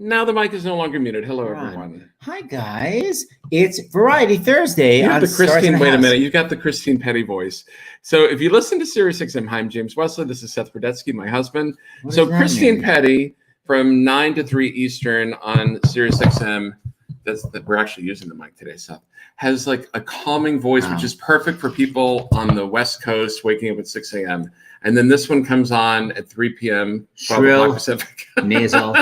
Now the mic is no longer muted. Hello, everyone. Hi, guys. It's Variety Thursday. You have the Christine. Wait a minute. You've got the Christine Petty voice. So if you listen to Sirius XM, hi, I'm James Wesley. This is Seth Burdetsky, my husband. So Christine Petty from 9 to 3 Eastern on Sirius XM. We're actually using the mic today, Seth. Has like a calming voice, which is perfect for people on the West Coast waking up at 6 a.m. And then this one comes on at 3 p.m. Shrill, Pacific. Nasal.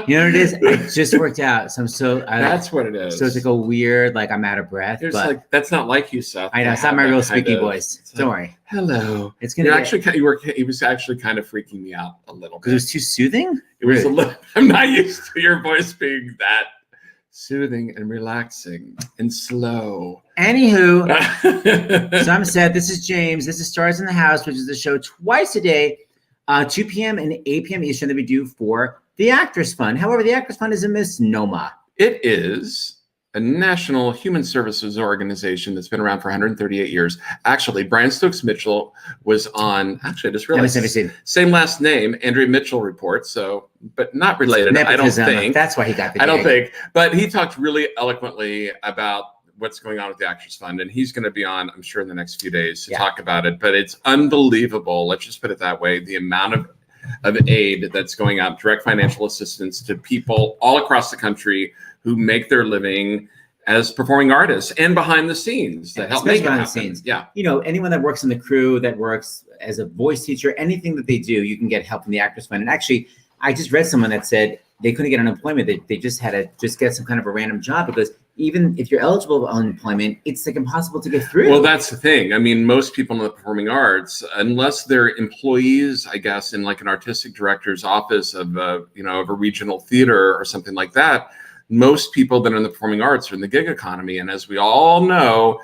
You know what it is? It just worked out. So that's what it is. So it's like a weird, like I'm out of breath. But like that's not like you, Seth. I know it's not my real speaking voice. Don't worry. Hello. It's gonna. He was actually kind of freaking me out a little bit. Because it was too soothing. It was a little. I'm not used to your voice being that soothing and relaxing and slow. Anywho, so I'm Seth. This is James. This is Stars in the House, which is the show twice a day, 2 p.m. and 8 p.m. Eastern that we do for the Actors Fund. However, the Actors Fund is a misnomer. It is a national human services organization that's been around for 138 years. Actually, Brian Stokes Mitchell was on, actually, I just realized, same last name, Andrea Mitchell Report, so, but not related, Nepotism. I don't think. That's why he got the gig. I don't think, but he talked really eloquently about what's going on with the Actors Fund, and he's going to be on, I'm sure, in the next few days to talk about it, but it's unbelievable, let's just put it that way, the amount of aid that's going out, direct financial assistance to people all across the country who make their living as performing artists and behind the scenes that help make it happen. Scenes. Yeah. You know, anyone that works in the crew, that works as a voice teacher, anything that they do, you can get help from the Actors Fund. And actually, I just read someone that said they couldn't get unemployment. They just had to just get some kind of a random job because even if you're eligible for unemployment, it's like impossible to get through. Well, that's the thing. I mean, most people in the performing arts, unless they're employees, I guess, in like an artistic director's office of a regional theater or something like that, most people that are in the performing arts are in the gig economy. And as we all know,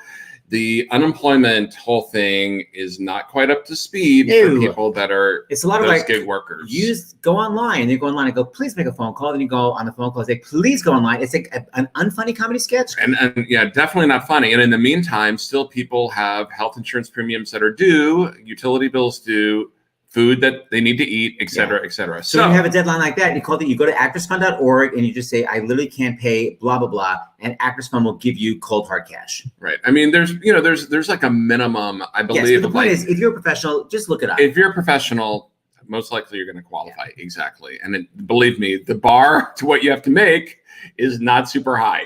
the unemployment whole thing is not quite up to speed for people that are it's a lot of like gig workers. Go online. You go online and go, please make a phone call. Then you go on the phone call and say, please go online. It's like an unfunny comedy sketch. And yeah, definitely not funny. And in the meantime, still people have health insurance premiums that are due, utility bills due, food that they need to eat, et cetera, et cetera. So when you have a deadline like that, you go to actorsfund.org and you just say, I literally can't pay blah, blah, blah. And Actors Fund will give you cold hard cash. Right. I mean, there's like a minimum, I believe. Yes, but the point is, if you're a professional, just look it up. If you're a professional, most likely you're going to qualify. Yeah. Exactly. And believe me, the bar to what you have to make is not super high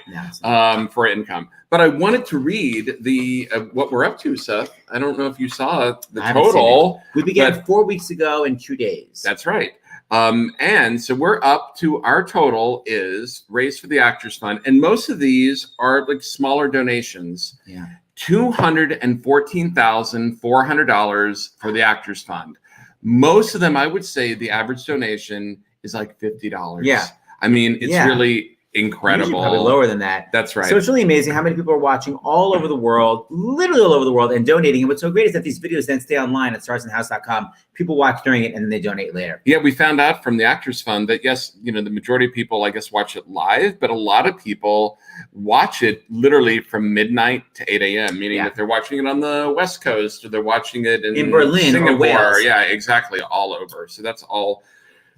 for income. But I wanted to read what we're up to, Seth. I don't know if you saw the total. We began 4 weeks ago in 2 days. That's right. And so we're up to, our total is raised for the Actors Fund. And most of these are like smaller donations. Yeah. $214,400 for the Actors Fund. Most of them, I would say the average donation is like $50. Yeah. I mean, it's really incredible. Usually probably lower than that. That's right. So it's really amazing how many people are watching all over the world, literally all over the world, and donating. And what's so great is that these videos then stay online at starsinthehouse.com. People watch during it and then they donate later. Yeah, we found out from the Actors Fund that yes, the majority of people, I guess, watch it live, but a lot of people watch it literally from midnight to 8 a.m., meaning that they're watching it on the West Coast or they're watching it in Berlin, Singapore. or Wales. Yeah, exactly, all over. So that's all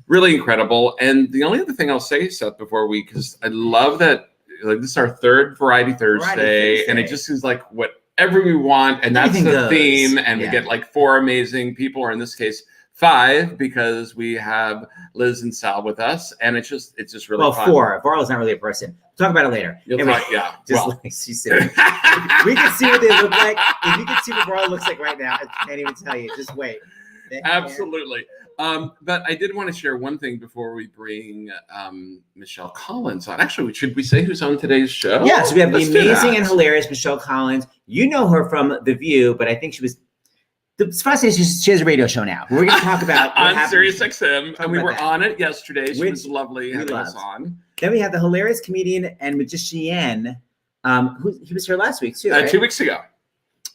really incredible. And the only other thing I'll say, Seth, because I love that, like, this is our third Variety Thursday, and it just is like whatever we want, and that's the theme, and we get like 4 amazing people, or in this case 5, because we have Liz and Sal with us, and it's just really fun. 4. Varla's not really a person. We'll talk about it later. She's sitting. We can see what they look like. If you can see what Varla looks like right now, I can't even tell you. Just wait. Absolutely. But I did want to share one thing before we bring Michelle Collins on. Actually, should we say who's on today's show? Yeah, so we have the amazing and hilarious Michelle Collins. You know her from The View, but I think she has a radio show now. We're going to talk about on Sirius XM, and we were on it yesterday. She was lovely having us on. Then we have the hilarious comedian and magician, he was here last week too, right? 2 weeks ago.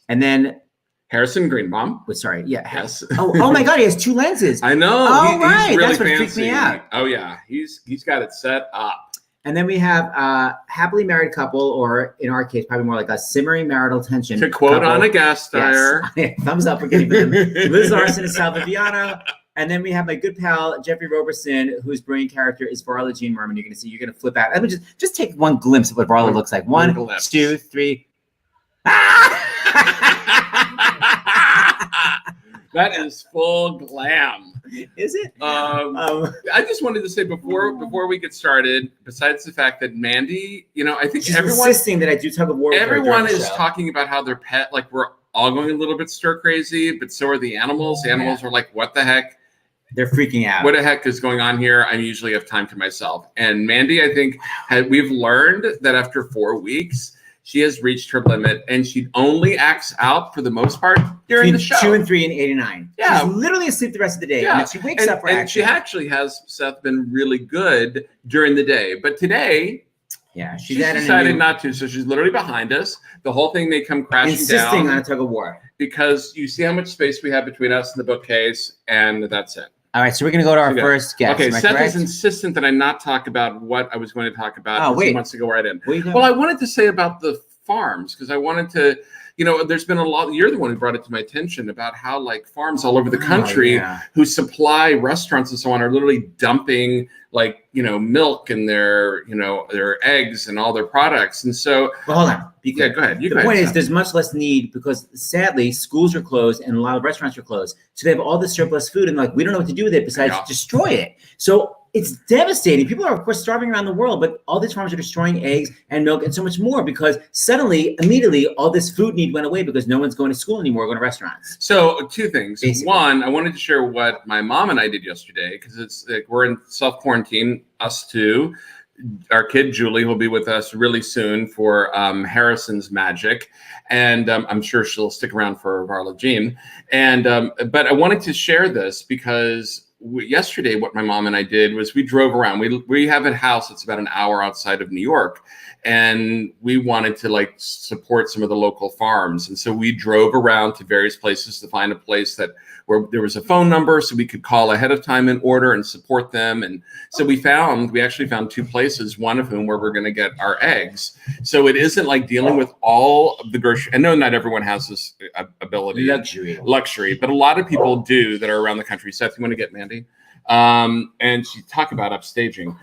And then Harrison Greenbaum. Sorry, yes. Oh my God, he has 2 lenses. I know. Oh, right. He's really That's what fancy. freaked me out. Oh yeah, he's got it set up. And then we have a happily married couple, or in our case, probably more like a simmering marital tension. To quote couple. On a guest star. Yes. Thumbs up for getting them. Liz Larson and Sal Viviano. And then we have my good pal, Jeffrey Roberson, whose brilliant character is Varla Jean Merman. You're going to flip out. Let me just take one glimpse of what Varla looks like. One, two, three. That is full glam. Is it? I just wanted to say before we get started, besides the fact that Mandy, I think she's everyone insisting that I do tug of war. Everyone is talking about how their pet, like we're all going a little bit stir crazy, but so are the animals. The animals are like, what the heck? They're freaking out. What the heck is going on here? I usually have time to myself. And Mandy, I think we've learned that after 4 weeks, she has reached her limit, and she only acts out for the most part during the show. 2 and 3 and 8 and 9. Yeah, she's literally asleep the rest of the day. Yeah, and she wakes up. And she actually has, Seth, been really good during the day. But today, she's decided not to. So she's literally behind us. The whole thing may come crashing insisting down on a tug of war because you see how much space we have between us and the bookcase, and that's it. All right, so we're going to go to our first guest. Okay, Seth is insistent that I not talk about what I was going to talk about. Oh, wait. He wants to go right in. Well, I wanted to say about the farms because I wanted to, there's been a lot. You're the one who brought it to my attention about how like farms all over the country who supply restaurants and so on are literally dumping like, milk and their eggs and all their products. And so, well, hold on. Yeah, go ahead. The point is there's much less need because sadly schools are closed and a lot of restaurants are closed. So they have all this surplus food and like, we don't know what to do with it besides destroy it. So it's devastating. People are of course starving around the world, but all these farms are destroying eggs and milk and so much more because suddenly, immediately, all this food need went away because no one's going to school anymore, going to restaurants. So 2 things. Basically. One, I wanted to share what my mom and I did yesterday because it's like we're in self-quarantine, us two. Our kid Julie will be with us really soon for Harrison's Magic, and I'm sure she'll stick around for Varla Jean. And but I wanted to share this because yesterday, what my mom and I did was we drove around. We have a house that's about an hour outside of New York, and we wanted to like support some of the local farms, and so we drove around to various places to find a place where there was a phone number so we could call ahead of time and order and support them. And so we actually found 2 places, one of whom where we're going to get our eggs. So it isn't like dealing with all of the grocery. I know not everyone has this ability. Luxury, but a lot of people do that are around the country. Seth, you want to get Mandy? And she talk about upstaging.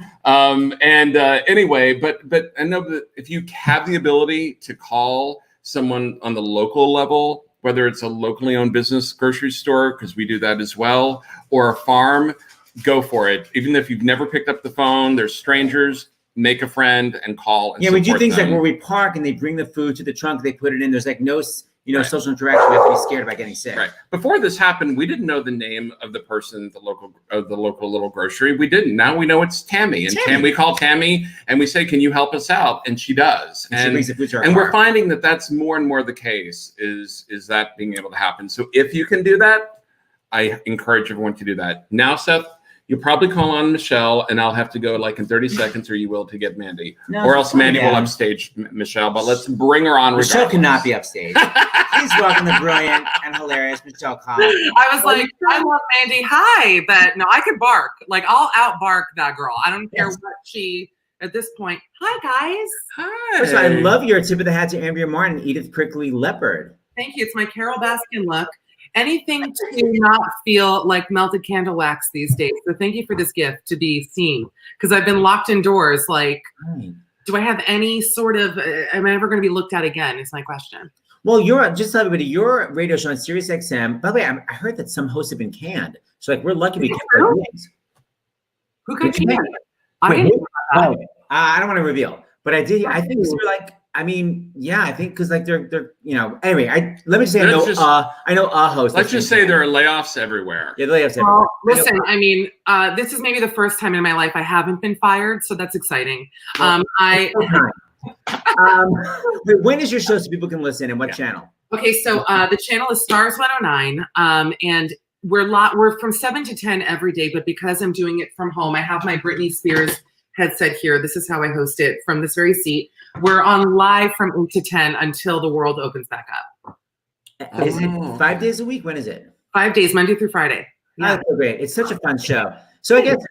Anyway, but I know that if you have the ability to call someone on the local level, whether it's a locally owned business grocery store, because we do that as well, or a farm, go for it. Even if you've never picked up the phone, there's strangers, make a friend and call. And we do things them. Like where we park and they bring the food to the trunk, they put it in. There's like no, social interaction. We have to be scared about getting sick. Right. Before this happened, we didn't know the name of the person at the local little grocery. We didn't. Now we know it's Tammy. And we call Tammy and we say, "Can you help us out?" And she does. And she brings the food to our and car. We're finding that that's more and more the case. Is that being able to happen? So if you can do that, I encourage everyone to do that. Now, Seth, you'll probably call on Michelle, and I'll have to go like in 30 seconds, or you will, to get Mandy, or else Mandy will upstage Michelle. But let's bring her on. Michelle cannot be upstage. Please welcome the brilliant and hilarious Michelle Collins. I was like, I love Mandy. Hi, but no, I could bark. Like I'll out bark that girl. I don't care what she. At this point, hi guys. Hi. First of all, I love your tip of the hat to Andrea Martin, Edith Prickly Leopard. Thank you. It's my Carol Baskin look. Anything to not feel like melted candle wax these days. So thank you for this gift to be seen. Because I've been locked indoors. Like, do I have any sort of, am I ever going to be looked at again is my question. Well, just tell everybody, your radio show on Sirius XM, by the way, I heard that some hosts have been canned. So like, we're lucky we kept our names. Who got you? I don't want to reveal, but I did. I think we were like, I think because like they're anyway. Let me say I know a host. Let's just say there are layoffs everywhere. Yeah, layoffs everywhere. Well, listen, this is maybe the first time in my life I haven't been fired, so that's exciting. When is your show so people can listen and what channel? Okay, so the channel is Stars 109, and we're from 7 to 10 every day, but because I'm doing it from home, I have my Britney Spears headset here. This is how I host it from this very seat. We're on live from 8 to 10 until the world opens back up. Is it 5 days a week? When is it? 5 days, Monday through Friday. Yeah. Oh, great. It's such a fun show. So I guess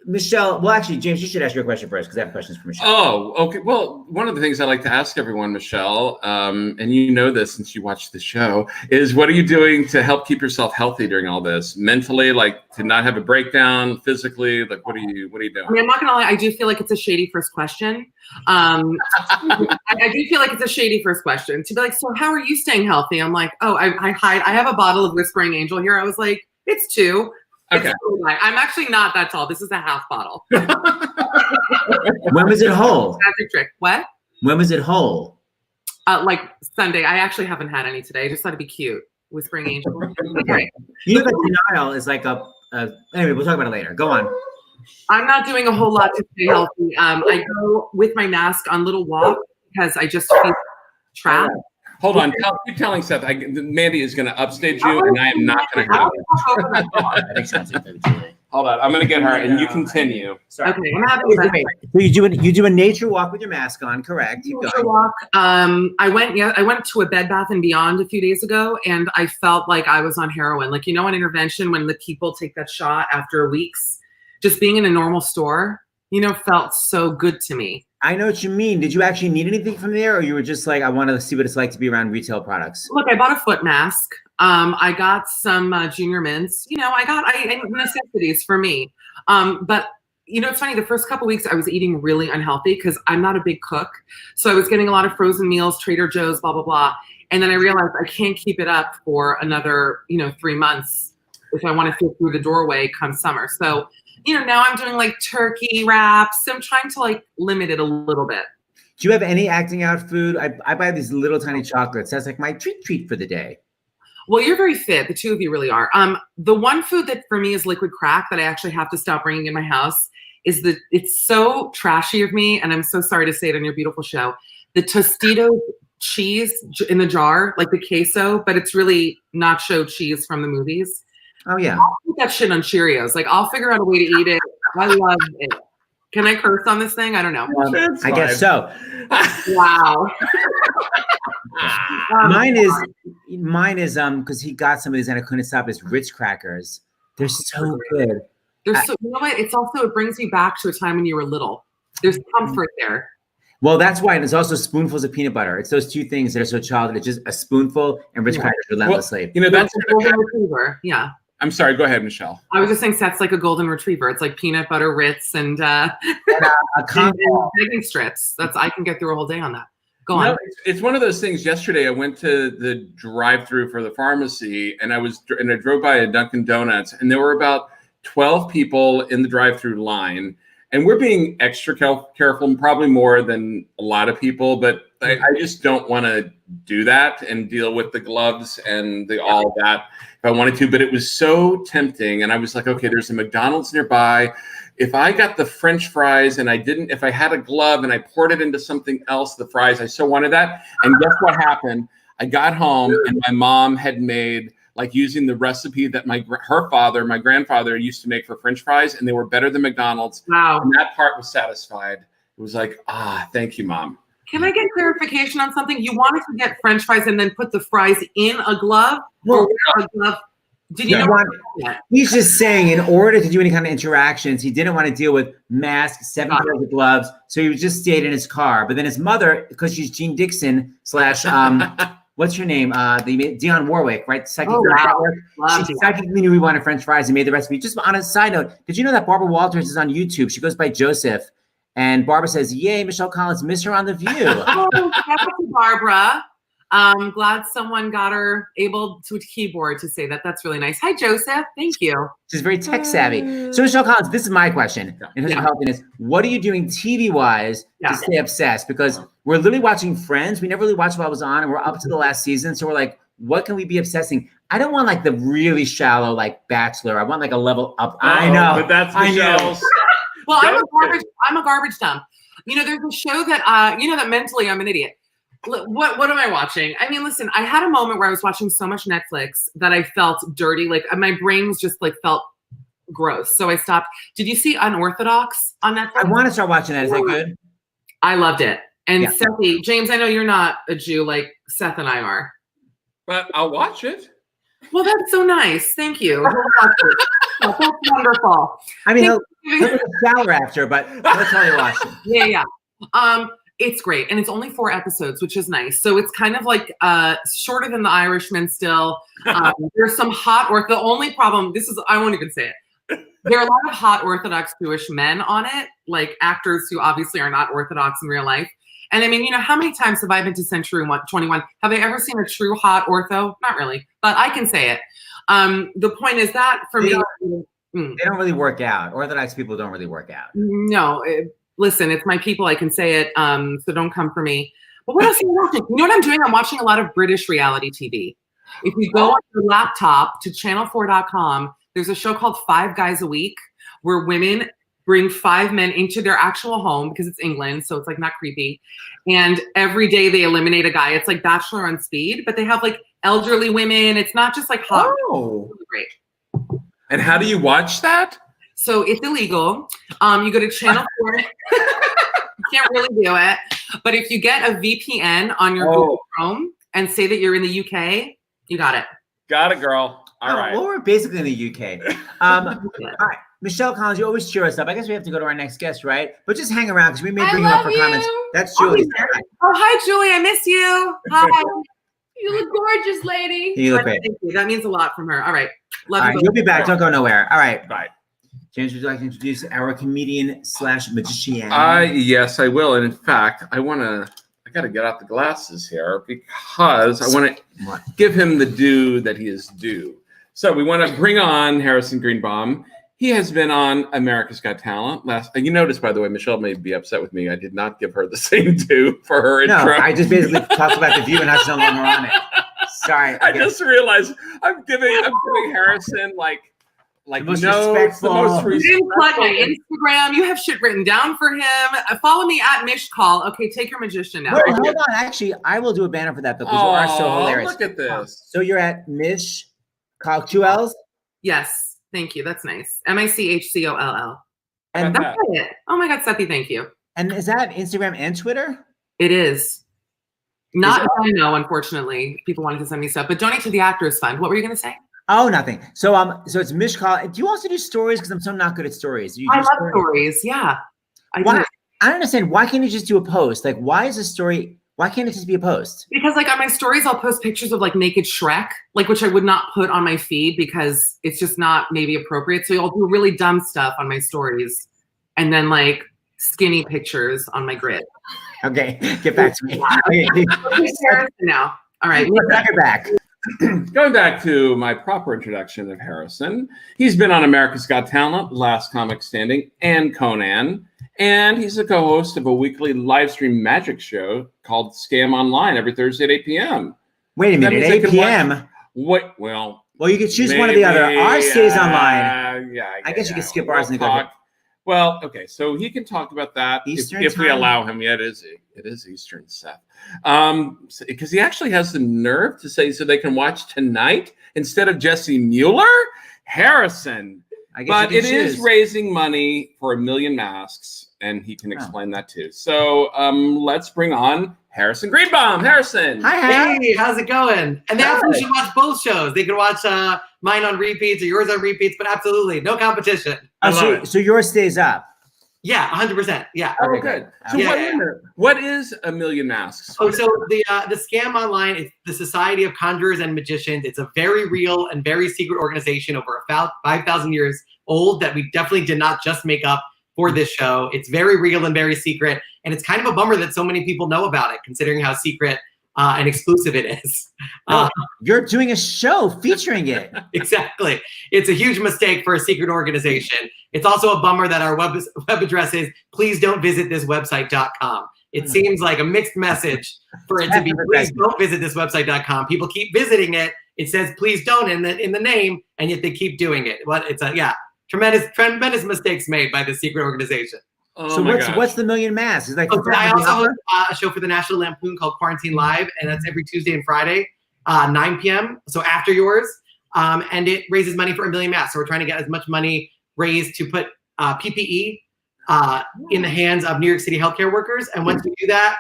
Michelle, well, actually, James, you should ask your question first because I have questions for Michelle. Oh, okay. Well, one of the things I like to ask everyone, Michelle, and you know this since you watched the show, is what are you doing to help keep yourself healthy during all this? Mentally, like to not have a breakdown, physically, like what are you doing? I mean, I'm not gonna lie, I do feel like it's a shady first question. I do feel like it's a shady first question to be like, so how are you staying healthy? I'm like, oh, I have a bottle of Whispering Angel here. I was like, it's 2. Okay. I'm actually not that tall. This is a half bottle. When was it whole? Magic trick. What? When was it whole? Like Sunday. I actually haven't had any today. I just thought it'd be cute. Whispering Angel. Okay. You know that denial is like anyway, we'll talk about it later. Go on. I'm not doing a whole lot to stay healthy. I go with my mask on little walks because I just feel trapped. Hold on. Keep telling Seth. Mandy is going to upstage you, and I am not going to have it. Hold on. I'm going to get her, and you continue. Sorry. Okay, I'm having that. So you do a nature walk with your mask on, correct? Keep Nature going. walk. I went to a Bed Bath & Beyond a few days ago, and I felt like I was on heroin. Like, you know, an intervention when the people take that shot after weeks, just being in a normal store, you know, felt so good to me. I know what you mean. Did you actually need anything from there, or you were just like, I want to see what it's like to be around retail products? Look, I bought a foot mask. I got some junior mints. You know, I necessities for me. But you know, it's funny. The first couple weeks, I was eating really unhealthy because I'm not a big cook. So I was getting a lot of frozen meals, Trader Joe's, blah blah blah. And then I realized I can't keep it up for another, 3 months if I want to fit through the doorway come summer. So, now I'm doing like turkey wraps. I'm trying to like limit it a little bit. Do you have any acting out food? I buy these little tiny chocolates. That's like my treat for the day. Well, you're very fit. The two of you really are. The one food that for me is liquid crack that I actually have to stop bringing in my house is it's so trashy of me, and I'm so sorry to say it on your beautiful show. The Tostitos cheese in the jar, like the queso, but it's really nacho cheese from the movies. Oh yeah. I'll put that shit on Cheerios. Like I'll figure out a way to eat it. I love it. Can I curse on this thing? I don't know. I guess so. Wow. Mine is because he got some of these and I couldn't stop his Ritz crackers. They're so good. You know what? It brings me back to a time when you were little. There's comfort there. Well, that's why, and it's also spoonfuls of peanut butter. It's those two things that are so childhood. It's just a spoonful and Ritz crackers relentlessly. Well, that's a golden retriever. Yeah. I'm sorry. Go ahead, Michelle. I was just saying Seth's like a golden retriever. It's like peanut butter Ritz and a begging strips. I can get through a whole day on that. Go on. It's one of those things. Yesterday, I went to the drive-through for the pharmacy, and I drove by a Dunkin' Donuts, and there were about 12 people in the drive-through line. And we're being extra careful, probably more than a lot of people, but I just don't want to do that and deal with the gloves and all that if I wanted to. But it was so tempting. And I was like, okay, there's a McDonald's nearby. If I got the French fries and if I had a glove and I poured it into something else, the fries, I so wanted that. And guess what happened? I got home and my mom had made, like using the recipe that my grandfather used to make for French fries, and they were better than McDonald's. Wow. And that part was satisfied. It was like, thank you, Mom. Can I get clarification on something? You wanted to get French fries and then put the fries in a glove? Or a glove? Did you know that? He's just saying in order to do any kind of interactions, he didn't want to deal with masks, 7 pairs of gloves, so he just stayed in his car. But then his mother, because she's Jean Dixon / what's her name? Dionne Warwick, right? She psychically knew we wanted French fries and made the recipe. Just on a side note, did you know that Barbara Walters is on YouTube? She goes by Joseph. And Barbara says, yay, Michelle Collins, miss her on The View. Oh, thank you, Barbara. I'm glad someone got her able to keyboard to say that. That's really nice. Hi, Joseph. Thank you. She's very tech savvy. So Michelle Collins, this is my question in terms of healthiness. What are you doing TV-wise to stay obsessed? Because we're literally watching Friends. We never really watched what was on, and we're up to the last season. So we're like, what can we be obsessing? I don't want like the really shallow like Bachelor. I want like a level up. I know. But that's Michelle's. Well, I'm a garbage dump. There's a show that that mentally I'm an idiot. What am I watching? I mean, listen, I had a moment where I was watching so much Netflix that I felt dirty. Like my brains just like felt gross. So I stopped. Did you see Unorthodox on Netflix? I want to start watching that. Is that good? I loved it. And Sethy, James, I know you're not a Jew like Seth and I are. But I'll watch it. Well, that's so nice. Thank you. That's wonderful. I mean, he'll take a shower after, but that's how you watch it. Yeah. It's great, and it's only 4 episodes, which is nice. So it's kind of like shorter than The Irishman still. There's some hot, or the only problem, I won't even say it. There are a lot of hot Orthodox Jewish men on it, like actors who obviously are not Orthodox in real life. And I mean, how many times have I been to Century 21? Have I ever seen a true hot ortho? Not really, but I can say it. The point is that for me, they don't really work out. Orthodox people don't really work out. No, listen, it's my people. I can say it. So don't come for me. But what else are you watching? You know what I'm doing? I'm watching a lot of British reality TV. If you go on your laptop to channel4.com, there's a show called 5 Guys a Week where women bring 5 men into their actual home because it's England, so it's like not creepy. And every day they eliminate a guy. It's like Bachelor on speed, but they have like elderly women. It's not just like hot. Oh, it's really great. And how do you watch that? So it's illegal. You go to Channel 4. You can't really do it. But if you get a VPN on your Google Chrome and say that you're in the UK, you got it. Got it, girl. All right. Well, we're basically in the UK. All right. Michelle Collins, you always cheer us up. I guess we have to go to our next guest, right? But just hang around because we may bring you up for comments. That's Julie. Oh, hi, Julie. I miss you. Hi. You look gorgeous, lady. You look great. Thank you. That means a lot from her. All right. All right. You'll be back. Don't go nowhere. All right. Bye. James, would you like to introduce our comedian / magician? Yes, I will. And in fact, I got to get out the glasses here because I want to give him the due that he is due. So we want to bring on Harrison Greenbaum. He has been on America's Got Talent. You notice, by the way, Michelle may be upset with me. I did not give her the same due for her intro. No, I just basically talked about the view and how she's no longer on it. Sorry. I just realized I'm giving Harrison like the most respectful. You didn't plug my Instagram. You have shit written down for him. Follow me at Mishcall. Okay, take your magician now. Wait, hold on. Actually, I will do a banner for that because you are so hilarious. Look at this. So you're at Mish Call 2 L's? Yes. Thank you. That's nice. MICHCOLL. And that's it. Oh my God, Sethy, thank you. And is that Instagram and Twitter? It is. Not as I know, unfortunately. People wanted to send me stuff, but donate to the Actors Fund. What were you going to say? Oh, nothing. So it's Mish Call. Do you also do stories? Because I'm so not good at stories. I love stories. Yeah. I don't understand. Why can't you just do a post? Like, why is a story? Why can't it just be a post? Because like on my stories, I'll post pictures of like naked Shrek, like which I would not put on my feed because it's just not maybe appropriate. So I'll do really dumb stuff on my stories and then like skinny pictures on my grid. Okay, get back to me. Okay. Now. All right. You're back. Going back to my proper introduction of Harrison, he's been on America's Got Talent, Last Comic Standing, and Conan. And he's the co-host of a weekly live stream magic show called Scam Online every Thursday at 8 p.m. Wait a minute, 8 p.m.? Well, you could choose one or the other. Ours stays online. Yeah, I guess you could skip ours and go ahead. Well, okay, so he can talk about that if we allow him. Yeah, it is Eastern, Seth. Because he actually has the nerve to say so they can watch tonight instead of Jesse Mueller. Harrison. But it is raising money for 1 million masks, and he can explain that too. So let's bring on Harrison Greenbaum. Harrison. Hi. Hey, how's it going? And they actually should watch both shows. They can watch mine on repeats or yours on repeats, but absolutely no competition. So yours stays up. Yeah, 100%. Yeah. Oh, good. So what is 1 million masks? Oh, so the Scam Online is the Society of Conjurers and Magicians. It's a very real and very secret organization over about 5,000 years old that we definitely did not just make up for this show. It's very real and very secret. And it's kind of a bummer that so many people know about it, considering how secret and exclusive it is. You're doing a show featuring it. Exactly. It's a huge mistake for a secret organization. It's also a bummer that our web address is please don't visit this website.com. It seems like a mixed message for it to be please don't visit this website.com. People keep visiting it. It says please don't in the name, and yet they keep doing it. But it's tremendous mistakes made by the secret organization. Oh, so what's the 1 million masks? Is like I also host a show for the National Lampoon called Quarantine Live, and that's every Tuesday and Friday, 9 p.m. So after yours, and it raises money for 1 million masks. So we're trying to get as much money raised to put PPE in the hands of New York City healthcare workers. And once we do that,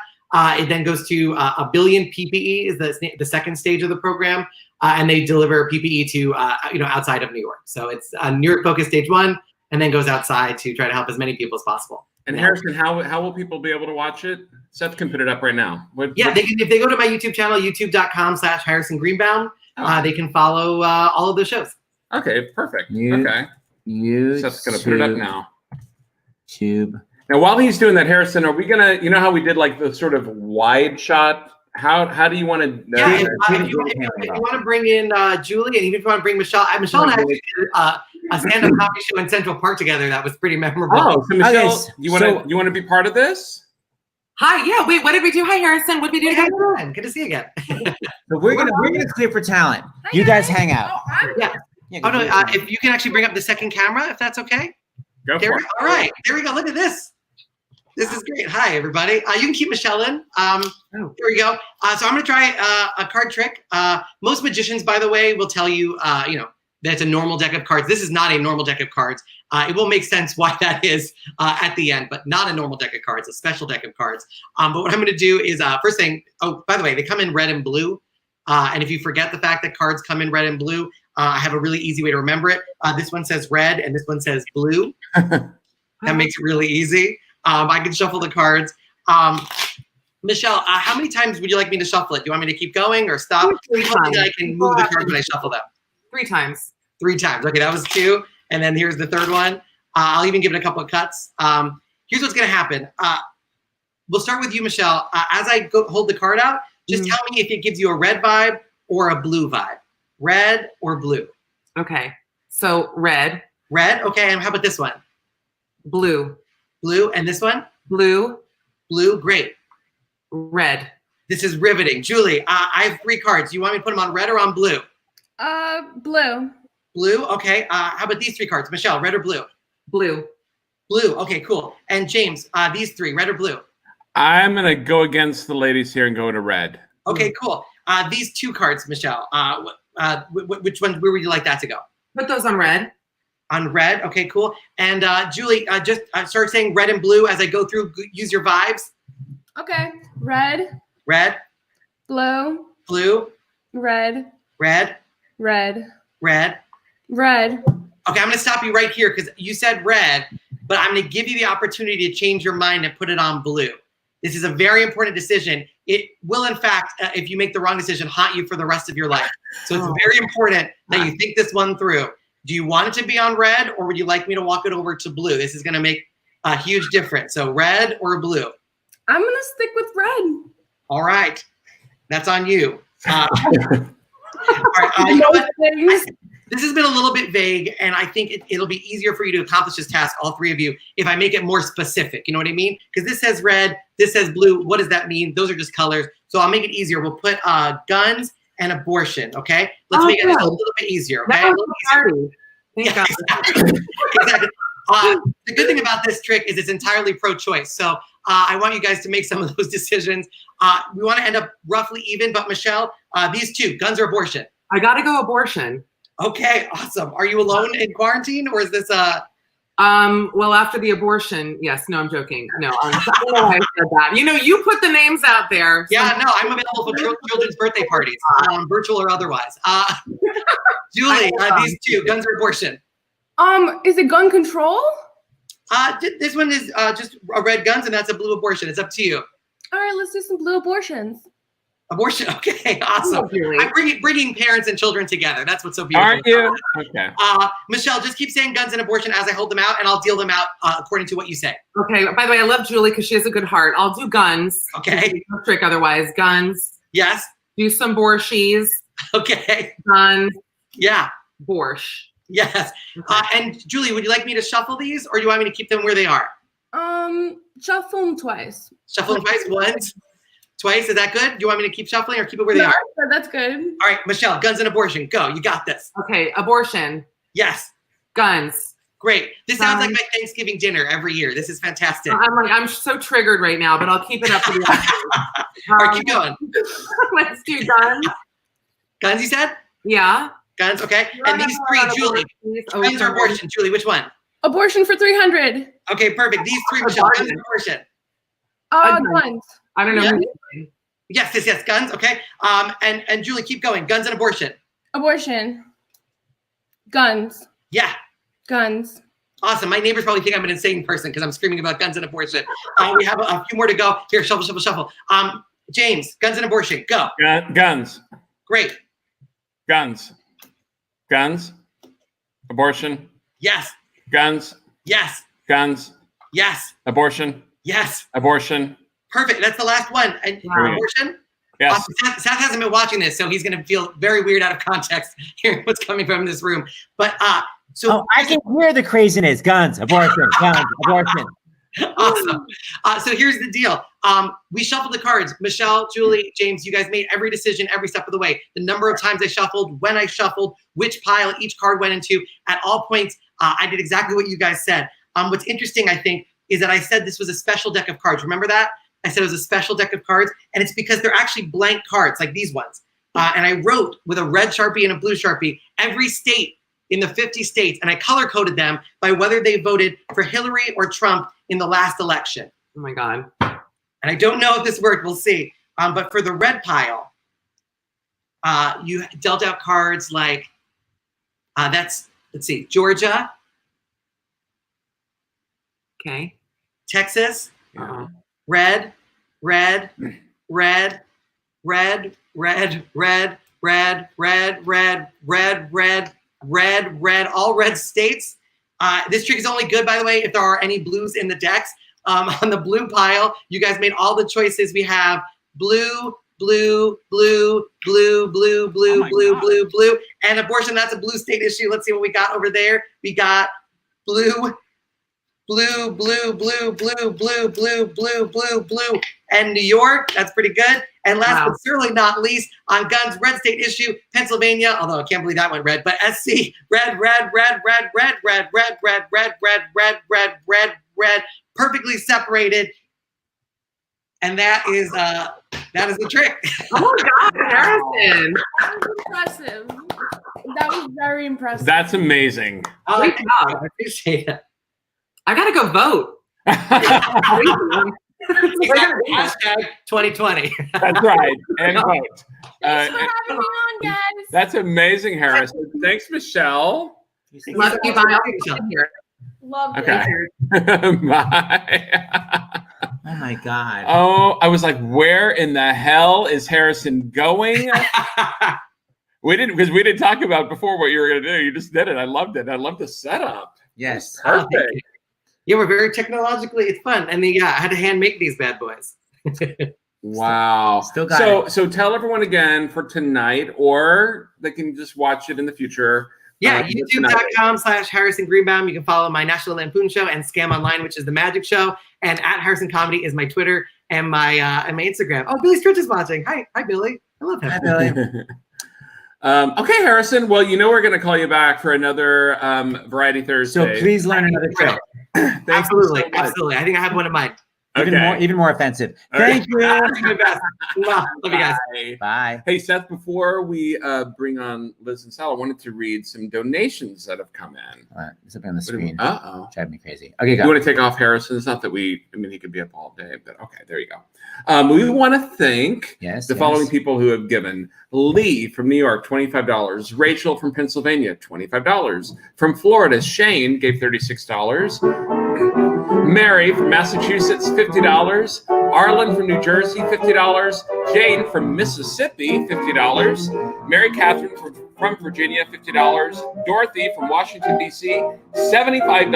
it then goes to 1 billion PPE is the second stage of the program, and they deliver PPE to outside of New York. So it's New York focus stage 1, and then goes outside to try to help as many people as possible. And Harrison, how will people be able to watch it? Seth can put it up right now. If they go to my YouTube channel, youtube.com/Harrison Greenbaum, they can follow all of the shows. Okay, perfect. YouTube. Seth's gonna put it up now. YouTube. Now, while he's doing that, Harrison, are we gonna? You know how we did like the sort of wide shot? How do you want to? Yeah, if you want to bring in Julie, and even if you want to bring Michelle, Michelle and I actually did a stand-up comedy show in Central Park together. That was pretty memorable. Oh, so Michelle, Okay, you want to be part of this? Hi, yeah. Wait, what did we do? Hi, Harrison. What did we do again? Good to see you again. So we're gonna clear for talent. You guys hang out. Yeah. Oh no, if you can actually bring up the second camera, if that's okay. Go for it. All right, there we go. Look at this. This is great. Hi, everybody. You can keep Michelle in. Here we go. So I'm going to try a card trick. Most magicians, by the way, will tell you, that it's a normal deck of cards. This is not a normal deck of cards. It will make sense why that is at the end, but not a normal deck of cards, a special deck of cards. But what I'm going to do is, first thing, by the way, they come in red and blue. And if you forget the fact that cards come in red and blue, I have a really easy way to remember it. This one says red and this one says blue. That makes it really easy. I can shuffle the cards. Michelle, how many times would you like me to shuffle it? Do you want me to keep going or stop? 3 times. I can move the cards when I shuffle them. 3 times. 3 times. Okay, that was 2. And then here's the third one. I'll even give it a couple of cuts. Here's what's going to happen. We'll start with you, Michelle. As I hold the card out, just tell me if it gives you a red vibe or a blue vibe. Red or blue? Okay. So red. Red. Okay. And how about this one? Blue. Blue. And this one? Blue. Blue. Great. Red. This is riveting. Julie, I have 3 cards. Do you want me to put them on red or on blue? Blue. Blue. Okay. How about these 3 cards? Michelle, red or blue? Blue. Blue. Okay, cool. And James, these 3, red or blue? I'm gonna go against the ladies here and go to red. Okay, cool. These 2 cards, Michelle. Which one? Where would you like that to go? Put those on red. On red. Okay, cool. And Julie, just start saying red and blue as I go through. Use your vibes. Okay. Red. Red. Blue. Blue. Red. Red. Red. Red. Red. Okay, I'm going to stop you right here because you said red, but I'm going to give you the opportunity to change your mind and put it on blue. This is a very important decision. It will, in fact, if you make the wrong decision, haunt you for the rest of your life. So it's very important that you think this one through. Do you want it to be on red, or would you like me to walk it over to blue? This is going to make a huge difference. So red or blue? I'm going to stick with red. All right. That's on you. All right, you know what? This has been a little bit vague, and I think it'll be easier for you to accomplish this task, all 3 of you, if I make it more specific. You know what I mean? Because this says red, this says blue. What does that mean? Those are just colors. So I'll make it easier. We'll put guns and abortion, okay? Let's make it a little bit easier, okay? That was a party. Thank God. Exactly. The good thing about this trick is it's entirely pro-choice. So I want you guys to make some of those decisions. We want to end up roughly even, but Michelle, these 2, guns or abortion? I got to go abortion. Okay, awesome. Are you alone in quarantine, or is this well, after the abortion, yes. No, I'm joking. No, I don't know why I said that. You put the names out there. Yeah, no, I'm available for children's birthday parties, virtual or otherwise. Julie, these 2, guns or abortion? Is it gun control? This one is just a red guns, and that's a blue abortion. It's up to you. All right, let's do some blue abortions. Abortion. Okay, awesome. I'm bringing parents and children together. That's what's so beautiful. Aren't you? Okay. Michelle, just keep saying guns and abortion as I hold them out, and I'll deal them out according to what you say. Okay. By the way, I love Julie because she has a good heart. I'll do guns. Okay. No trick otherwise. Guns. Yes. Do some borschies. Okay. Guns. Yeah. Borscht. Yes. And Julie, would you like me to shuffle these, or do you want me to keep them where they are? Shuffle them twice. Shuffle them twice. Once. Twice, is that good? Do you want me to keep shuffling or keep it where they are? That's good. All right, Michelle, guns and abortion, go. You got this. Okay, abortion. Yes. Guns. Great. This sounds like my Thanksgiving dinner every year. This is fantastic. I'm so triggered right now, but I'll keep it up for the end. All right, keep going. Let's do guns. Guns, you said? Yeah. Guns, okay. And these 3, Julie. Guns or abortion? Julie, which one? Abortion for 300. Okay, perfect. These 3, Michelle, guns and abortion. Guns. I don't know. Yeah. Yes, guns. Okay. And Julie, keep going. Guns and abortion. Abortion. Guns. Yeah. Guns. Awesome. My neighbors probably think I'm an insane person because I'm screaming about guns and abortion. We have a few more to go. Here, shuffle, shuffle, shuffle. James, guns and abortion. Go. Guns. Great. Guns. Guns. Abortion. Yes. Guns. Yes. Guns. Yes. Abortion. Yes. Abortion. Perfect. That's the last one. And abortion? Yes. Seth hasn't been watching this, so he's going to feel very weird out of context hearing what's coming from this room. But so I can hear the craziness. Guns, abortion, guns, abortion. Awesome. So here's the deal. We shuffled the cards. Michelle, Julie, James, you guys made every decision every step of the way. The number of times I shuffled, when I shuffled, which pile each card went into. At all points, I did exactly what you guys said. What's interesting, I think, is that I said this was a special deck of cards. Remember that? I said it was a special deck of cards, and it's because they're actually blank cards, like these ones. And I wrote with a red Sharpie and a blue Sharpie every state in the 50 states, and I color-coded them by whether they voted for Hillary or Trump in the last election. Oh my God. And I don't know if this worked, we'll see. But for the red pile, you dealt out cards like, let's see, Georgia. Okay. Texas. Uh-huh. Red, red, red, red, red, red, red, red, red, red, red, red, red, all red states. This trick is only good, by the way, if there are any blues in the decks. On the blue pile, you guys made all the choices. We have blue, blue, blue, blue, blue, blue, blue, blue, blue, and abortion. That's a blue state issue. Let's see what we got over there. We got blue, blue, blue, blue, blue, blue, blue, blue, blue, blue, and New York. That's pretty good. And last but certainly not least, on guns, red state issue, Pennsylvania. Although I can't believe that went red, but SC, red, red, red, red, red, red, red, red, red, red, red, red, red, red, perfectly separated. And that is the trick. Oh my God, Harrison. Impressive. That was very impressive. That's amazing. Great job. I appreciate it. I gotta go vote. Hashtag 2020. That's right. And vote. Thanks for having me on, guys. That's amazing, Harrison. Thanks, Michelle. Love you. Bye. I'll here. Love Okay. Bye. Oh my God. Oh, I was like, where in the hell is Harrison going? We didn't talk about before what you were going to do. You just did it. I loved it. I love the setup. Yes. Perfect. Yeah, we're very technologically, it's fun. And I had to hand make these bad boys. Wow. Still got it. So tell everyone again for tonight, or they can just watch it in the future. Yeah, youtube.com/Harrison Greenbaum. You can follow my National Lampoon show and Scam Online, which is the magic show. And at Harrison Comedy is my Twitter and my Instagram. Oh, Billy Stritch is watching. Hi, Billy. I love him. Hi, Billy. Okay, Harrison. Well, we're going to call you back for another Variety Thursday. So please learn another trick. Absolutely. I think I have one in mind. Even more offensive. All right. Thank you. My best. Love you guys. Bye. Hey, Seth, before we bring on Liz and Sal, I wanted to read some donations that have come in. All right, it's up on the screen. Uh-oh. Driving me crazy. Okay, go. You want to take off Harrison? It's not that he could be up all day, but okay, there you go. We want to thank the following people who have given. Lee from New York, $25. Rachel from Pennsylvania, $25. From Florida, Shane gave $36. Mary from Massachusetts, $50. Arlen from New Jersey, $50. Jane from Mississippi, $50. Mary Catherine from Virginia, $50. Dorothy from Washington, D.C., $75.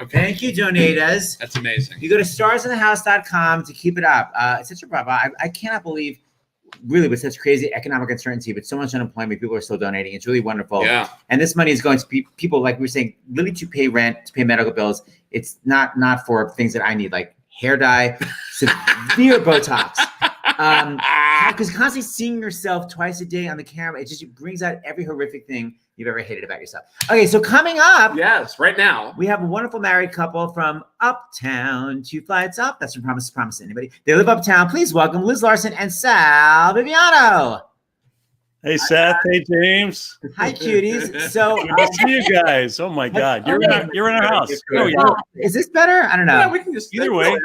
Okay. Thank you, donators. That's amazing. You go to starsinthehouse.com to keep it up. It's such a problem. I cannot believe, really, with such crazy economic uncertainty, but so much unemployment, people are still donating. It's really wonderful. Yeah. And this money is going to people, like we were saying, literally to pay rent, to pay medical bills. It's not for things that I need, like hair dye, severe Botox. Because constantly seeing yourself twice a day on the camera, it brings out every horrific thing you've ever hated about yourself. Okay, so coming up, yes, right now, we have a wonderful married couple from Uptown, 2 flights up. That's from Promise to Promise to Anybody. They live uptown. Please welcome Liz Larson and Sal Viviano. Hey, Seth. Hey, James. Hi, cuties. So Good to see you guys. Oh my God, you're in our house. Oh, yeah. Is this better? I don't know. Yeah, we can just Either way,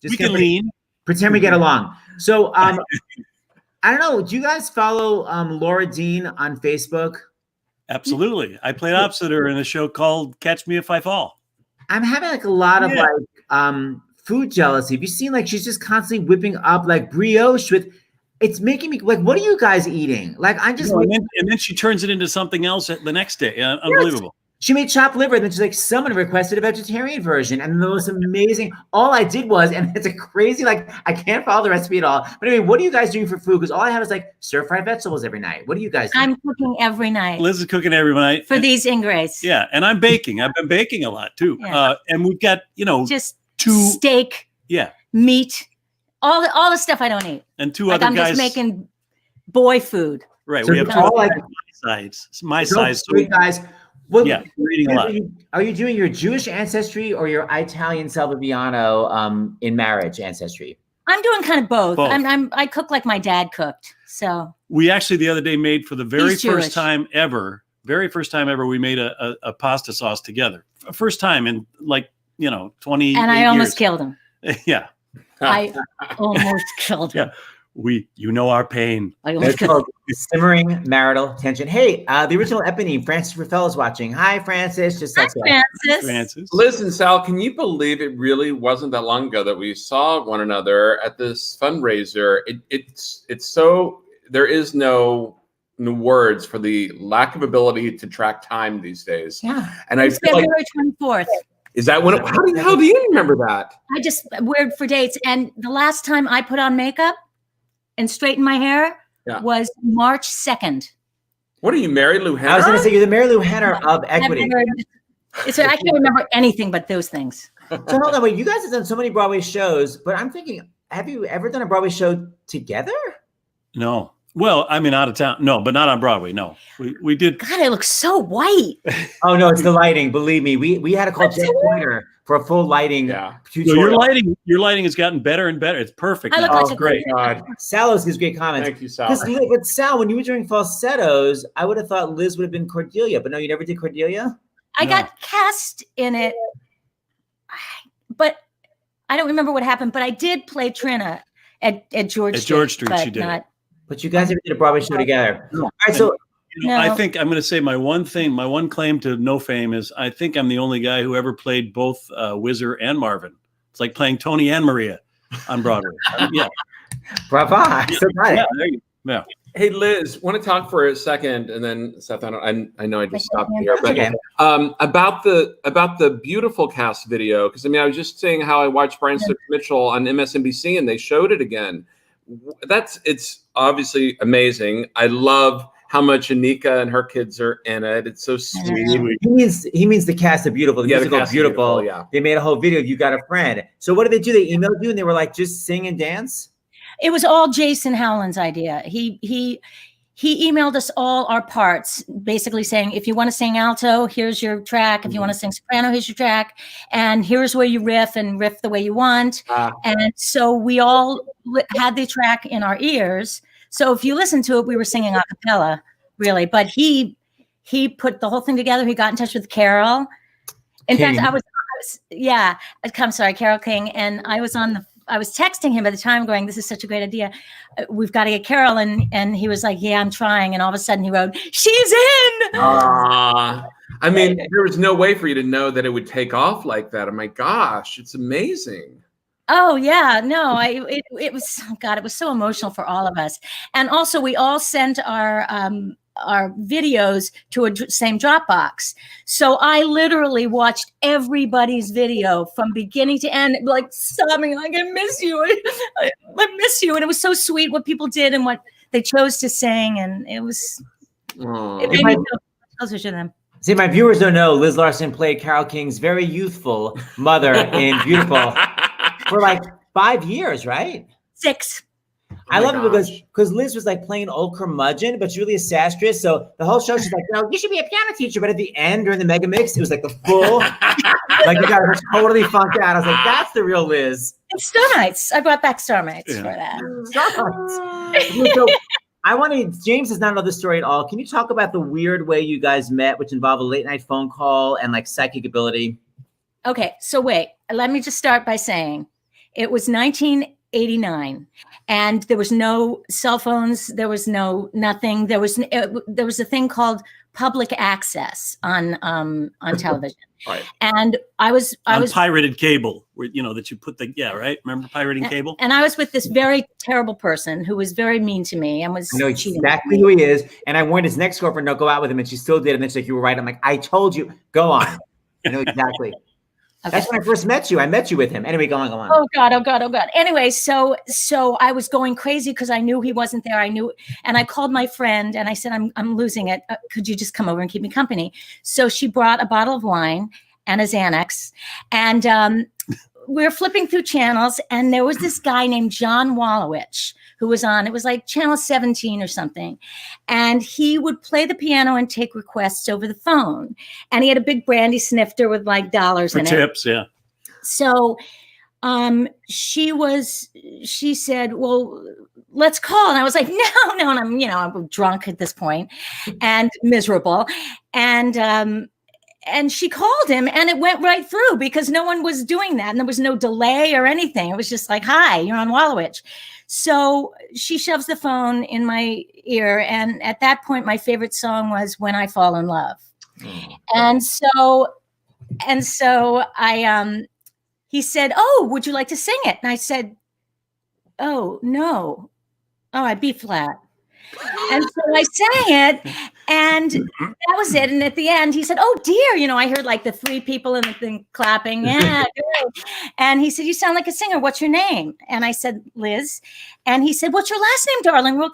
Just we can lean. pretend we get along. So I don't know. Do you guys follow Laura Dean on Facebook? Absolutely. I played opposite her in a show called Catch Me If I Fall. I'm having like a lot of food jealousy. Have you seen like she's just constantly whipping up like brioche with? It's making me like, what are you guys eating? Like I just and then she turns it into something else the next day. Unbelievable. She made chopped liver, and then she's like, someone requested a vegetarian version. And the most amazing, all I did was, and it's a crazy, like, I can't follow the recipe at all. But anyway, what are you guys doing for food? Because all I have is like stir-fried vegetables every night. What do you guys do? I'm cooking every night. Liz is cooking every night. For these Ingrates. Yeah, and I'm baking. I've been baking a lot too. Yeah. And we've got, just 2 steak, meat, all the stuff I don't eat. And 2 like other I'm guys. I'm just making boy food. Right. So we have all like my size. So guys. Well, we're eating a lot. Are you doing your Jewish ancestry or your Italian Salvaviano in marriage ancestry? I'm doing kind of both. I cook like my dad cooked. So we actually the other day made for the very He's first Jewish. time ever, we made a pasta sauce together. First time in 20 And I almost killed him. Yeah. I almost killed him. Yeah. Our pain. It's called simmering marital tension. Hey, the original eponine, Francis Raffel is watching. Hi, Francis. Just Hi, Francis. Liz and Sal, can you believe it really wasn't that long ago that we saw one another at this fundraiser? It's so there is no words for the lack of ability to track time these days. Yeah. And I feel February 24th. Is that when? How do you remember that? I just weird for dates. And the last time I put on makeup and straightened my hair was March 2nd. What are you, Mary Lou Henner? I was going to say you're the Mary Lou Henner of equity. So I can't remember anything but those things. So hold on, wait. You guys have done so many Broadway shows, but I'm thinking, have you ever done a Broadway show together? No. Well, I mean, out of town. No, but not on Broadway. No, we did. God, I look so white. Oh no, it's the lighting. Believe me, we had to call Jeff Pointer for a full lighting. Yeah. So your lighting has gotten better and better. It's perfect. I look now. like Great. God. Salos gives great comments. Thank you, Sal. But Sal, when you were doing falsettos, I would have thought Liz would have been Cordelia, but no, you never did Cordelia? I got cast in it, but I don't remember what happened. But I did play Trina at George Street. At George Street, she did. But you guys never did a Broadway show together. No. All right, so I think I'm going to say my one claim to no fame is I think I'm the only guy who ever played both Whizzer and Marvin. It's like playing Tony and Maria on Broadway. Yeah. brava. So got it. There you go. Yeah. Hey, Liz, want to talk for a second, and then Seth. I know I just stopped here, but Okay. about the beautiful cast video, because I was just saying how I watched Brian Stokes Mitchell on MSNBC, and they showed it again. It's obviously amazing. I love how much Anika and her kids are in it. It's so sweet. He means the cast of Beautiful. The musical cast of Beautiful. yeah. They made a whole video of You Got a Friend. So what did they do? They emailed you and they were like, just sing and dance? It was all Jason Howland's idea. He emailed us all our parts, basically saying, if you want to sing alto, here's your track. If you want to sing soprano, here's your track. And here's where you riff the way you want. And so we all had the track in our ears. So if you listen to it, we were singing a cappella, really. But he put the whole thing together. He got in touch with Carol. In fact, I'm sorry, Carol King. And I was texting him at the time going, this is such a great idea. We've got to get Carol. And he was like, yeah, I'm trying. And all of a sudden he wrote, she's in. There was no way for you to know that it would take off like that. Oh my gosh, it's amazing. Oh yeah, no, it was, God, it was so emotional for all of us. And also we all sent our videos to a same Dropbox. So I literally watched everybody's video from beginning to end, like sobbing, like, I miss you. I miss you. And it was so sweet what people did and what they chose to sing. And it was, it made me feel closer to them. See, my viewers don't know, Liz Larson played Carol King's very youthful mother in Beautiful for like 5 years, right? 6. I love it because Liz was like playing old curmudgeon, but she's really a sastress. So the whole show, she's like, you should be a piano teacher. But at the end, during the mega mix, it was like the full, like you got her totally funked out. I was like, that's the real Liz. And Star Nights. I brought back Star Nights for that. Star Nights. So I want to, James does not know the story at all. Can you talk about the weird way you guys met, which involved a late night phone call and like psychic ability? Okay, so wait, let me just start by saying it was 19 '89, and there was no cell phones. There was no nothing. There was a thing called public access on television. Right. And I was pirated cable, where that you put right. Remember pirating cable? And I was with this very terrible person who was very mean to me and was I know cheating. exactly who he is. And I warned his next girlfriend, no, go out with him, and she still did. And then she's like, you were right. I'm like, I told you, go on. I know exactly. Okay. That's when I first met you. I met you with him. Anyway, go on. Oh God. Anyway, so I was going crazy because I knew he wasn't there. And I called my friend and I said, I'm losing it. Could you just come over and keep me company? So she brought a bottle of wine and a Xanax, and we were flipping through channels, and there was this guy named John Wallowich who was on. It was like channel 17 or something, and he would play the piano and take requests over the phone. And he had a big brandy snifter with like dollars in it. Tips, yeah. So she said, well, let's call. And I was like, no. And I'm drunk at this point and miserable. And she called him, and it went right through because no one was doing that. And there was no delay or anything. It was just like, hi, you're on Wallowich. So she shoves the phone in my ear. And at that point, my favorite song was When I Fall in Love. And so he said, oh, would you like to sing it? And I said, oh, no. Oh, I B flat. And so I sang it, and that was it. And at the end, he said, oh, dear. I heard like the three people in the thing clapping. Yeah. Good. And he said, you sound like a singer. What's your name? And I said, Liz. And he said, what's your last name, darling? We'll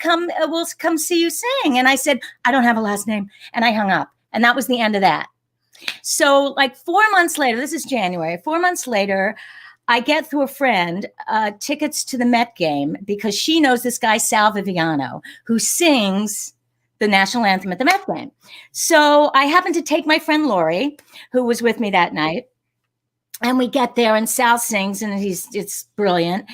come see you sing. And I said, I don't have a last name. And I hung up. And that was the end of that. So like 4 months later, this is January, 4 months later, I get through a friend tickets to the Met game because she knows this guy, Sal Viviano, who sings the national anthem at the Met game. So I happened to take my friend Lori, who was with me that night, and we get there and Sal sings and it's brilliant.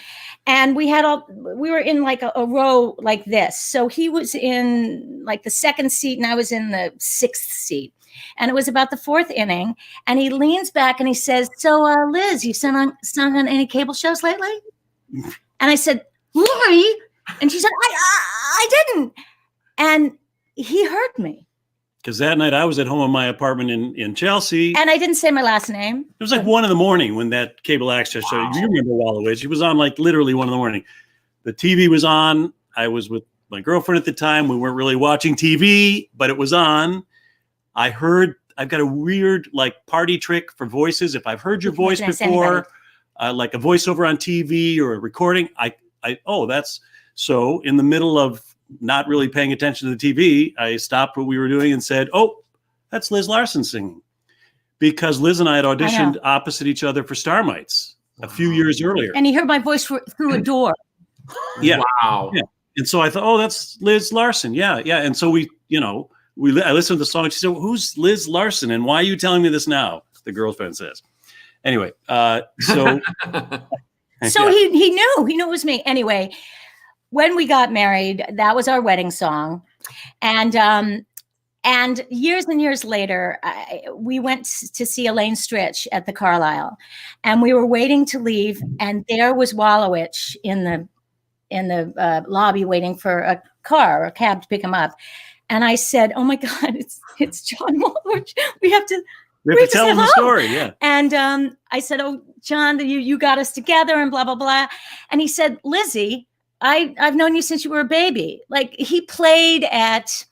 And we were in like a row like this. So he was in like the second seat and I was in the sixth seat. And it was about the fourth inning. And he leans back and he says, so Liz, you've sung on any cable shows lately? And I said, Lori. And she said, I didn't. And he heard me. Because that night I was at home in my apartment in Chelsea. And I didn't say my last name. It was like 1 a.m. when that cable access show, you remember Wallowich, it was on like literally 1 a.m. The TV was on. I was with my girlfriend at the time. We weren't really watching TV, but it was on. I've got a weird like party trick for voices. If I've heard your voice before, like a voiceover on TV or a recording, that's so in the middle of not really paying attention to the TV, I stopped what we were doing and said, oh, that's Liz Larson singing. Because Liz and I had auditioned opposite each other for Star Mites a few years earlier. And he heard my voice through a door. Yeah. Wow. Yeah. And so I thought, oh, that's Liz Larson. Yeah. Yeah. And so I listened to the song. She said, who's Liz Larson? And why are you telling me this now? The girlfriend says. Anyway, so. So he knew it was me. Anyway, when we got married, that was our wedding song. And years and years later, we went to see Elaine Stritch at the Carlisle, and we were waiting to leave. And there was Wallowich in the lobby waiting for a cab to pick him up. And I said, oh my God, it's John Wallowich. We have to tell him the story. Yeah. And I said, oh, John, you got us together and blah, blah, blah. And he said, Lizzie, I've known you since you were a baby. Like he played at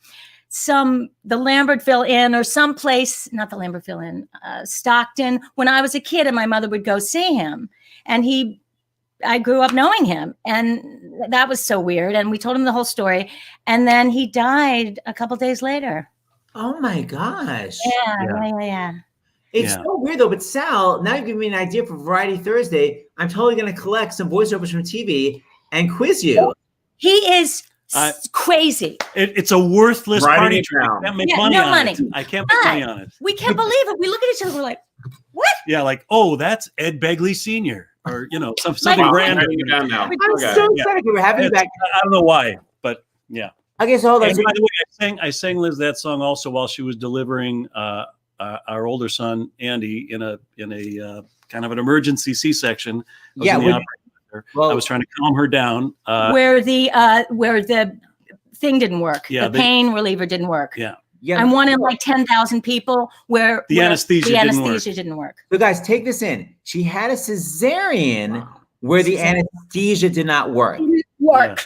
the Lambertville Inn or someplace, not the Lambertville Inn, Stockton, when I was a kid and my mother would go see him. And I grew up knowing him, and that was so weird. And we told him the whole story. And then he died a couple days later. Oh my gosh. Yeah. It's so weird though, but Sal, now you've given me an idea for Variety Thursday. I'm totally going to collect some voiceovers from TV and quiz you. He is crazy. It's a worthless party trick. I can't make money on it. I can't make money on it. We can't believe it. We look at each other, we're like, what? Yeah, like, oh, that's Ed Begley Sr. Or, something random. I'm so excited we're having you back. I don't know why, but yeah. Okay, so hold on. And by the way, I sang Liz that song also while she was delivering our older son, Andy, in a kind of an emergency C-section. her. Well- I was trying to calm her down. where the thing didn't work. Yeah, the pain reliever didn't work. Yeah. Yeah. I'm one in like 10,000 people where The anesthesia didn't work. didn't work. So guys, take this in. She had a cesarean where the Cesarean. anesthesia did not work. Yeah.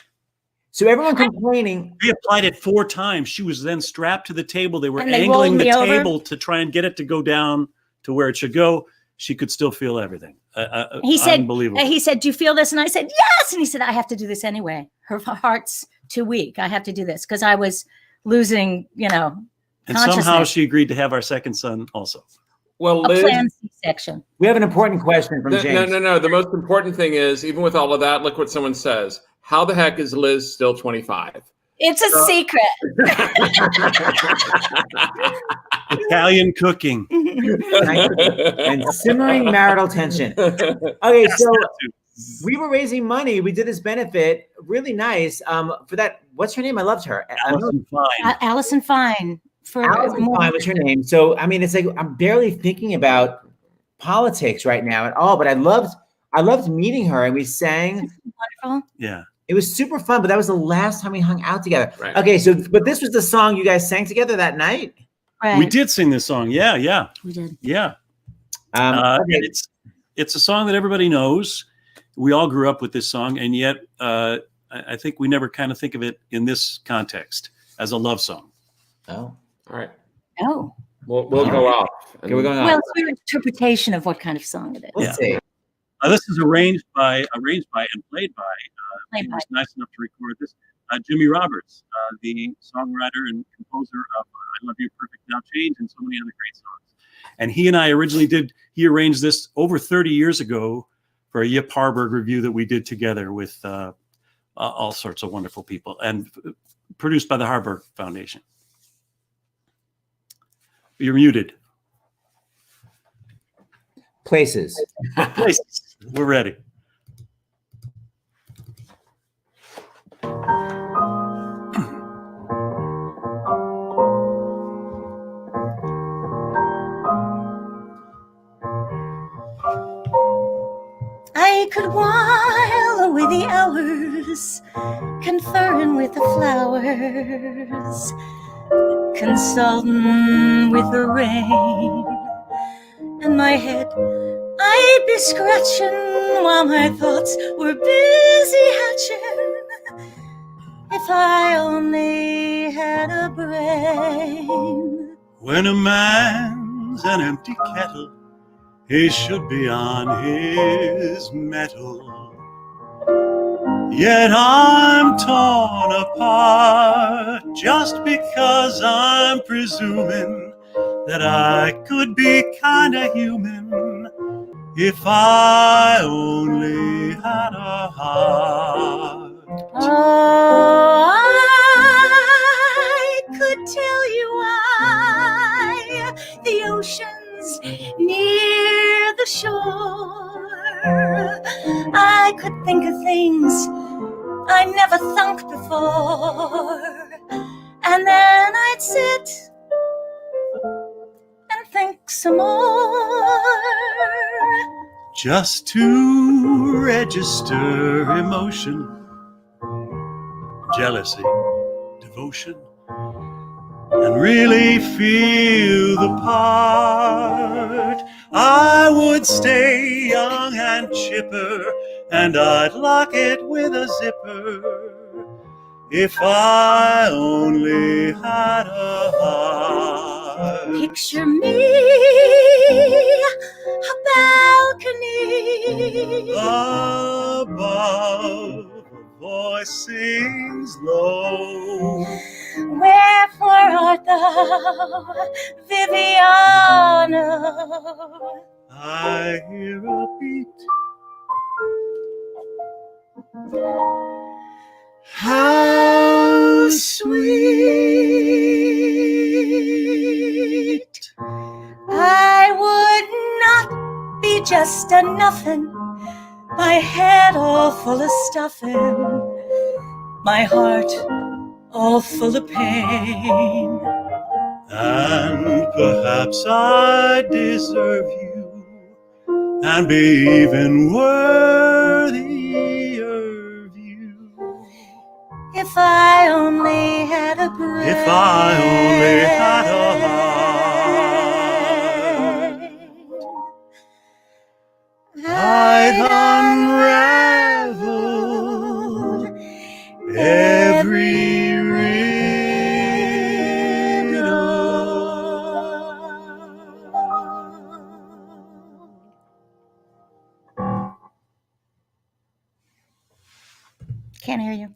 So everyone complaining. We applied it 4 times. She was then strapped to the table. They were And they angling rolled the me over. table to try and get it to go down to where it should go. She could still feel everything. He said, unbelievable. he said, do you feel this? And I said, yes. And he said, I have to do this anyway. Her heart's too weak. I have to do this because I was losing, and somehow consciousness. she agreed to have our second son also. Well, A Liz, planned C-section. We have an important question from James. no. The most important thing is, even with all of that, look what someone says. How the heck is Liz still 25? It's a secret. Italian cooking. And simmering marital tension. Okay, so we were raising money. We did this benefit, really nice. For that, what's her name? I loved her. Allison Fine. Allison Fine. Allison Fine was her name. So I mean, it's like I'm barely thinking about politics right now at all. But I loved meeting her, and we sang. Wonderful. Yeah. It was super fun, but that was the last time we hung out together. Right. Okay, so but this was the song you guys sang together that night. Right. We did sing this song. Yeah. We did. Yeah. Okay. And it's a song that everybody knows. We all grew up with this song, and yet I think we never kind of think of it in this context as a love song. Oh, All right. Oh. We'll go off. okay, we're going on. Well, it's your interpretation of what kind of song it is. Let's see. This is arranged by and played by. Played He by. was nice enough to record this. Jimmy Roberts, the songwriter and composer of "I Love You, Perfect Now Change" and so many other great songs. And he and I originally he arranged this over 30 years ago for a Yip Harburg review that we did together with all sorts of wonderful people, and produced by the Harburg Foundation. You're muted. Places. Places. We're ready. I could while away the hours, conferring with the flowers, consulting with the rain. In my head, I'd be scratching while my thoughts were busy hatching. If I only had a brain. When a man's an empty kettle, he should be on his mettle. Yet I'm torn apart just because I'm presuming that I could be kinda human if I only had a heart. Oh, I could tell you why the ocean's near the shore. I could think of things I never thunk before, and then I'd sit and think some more. Just to register emotion, jealousy, devotion, and really feel the part. I would stay young and chipper, and I'd lock it with a zipper if I only had a heart. Picture me, a balcony, Above, a voice sings low. wherefore art thou, Viviana? I hear a beat. How sweet. I would not be just a nothing, my head all full of stuffing, my heart all full of pain. And perhaps I deserve you and be even worthy If I only had a brain. If I only had a heart, I'd unravel every riddle. Can't hear you.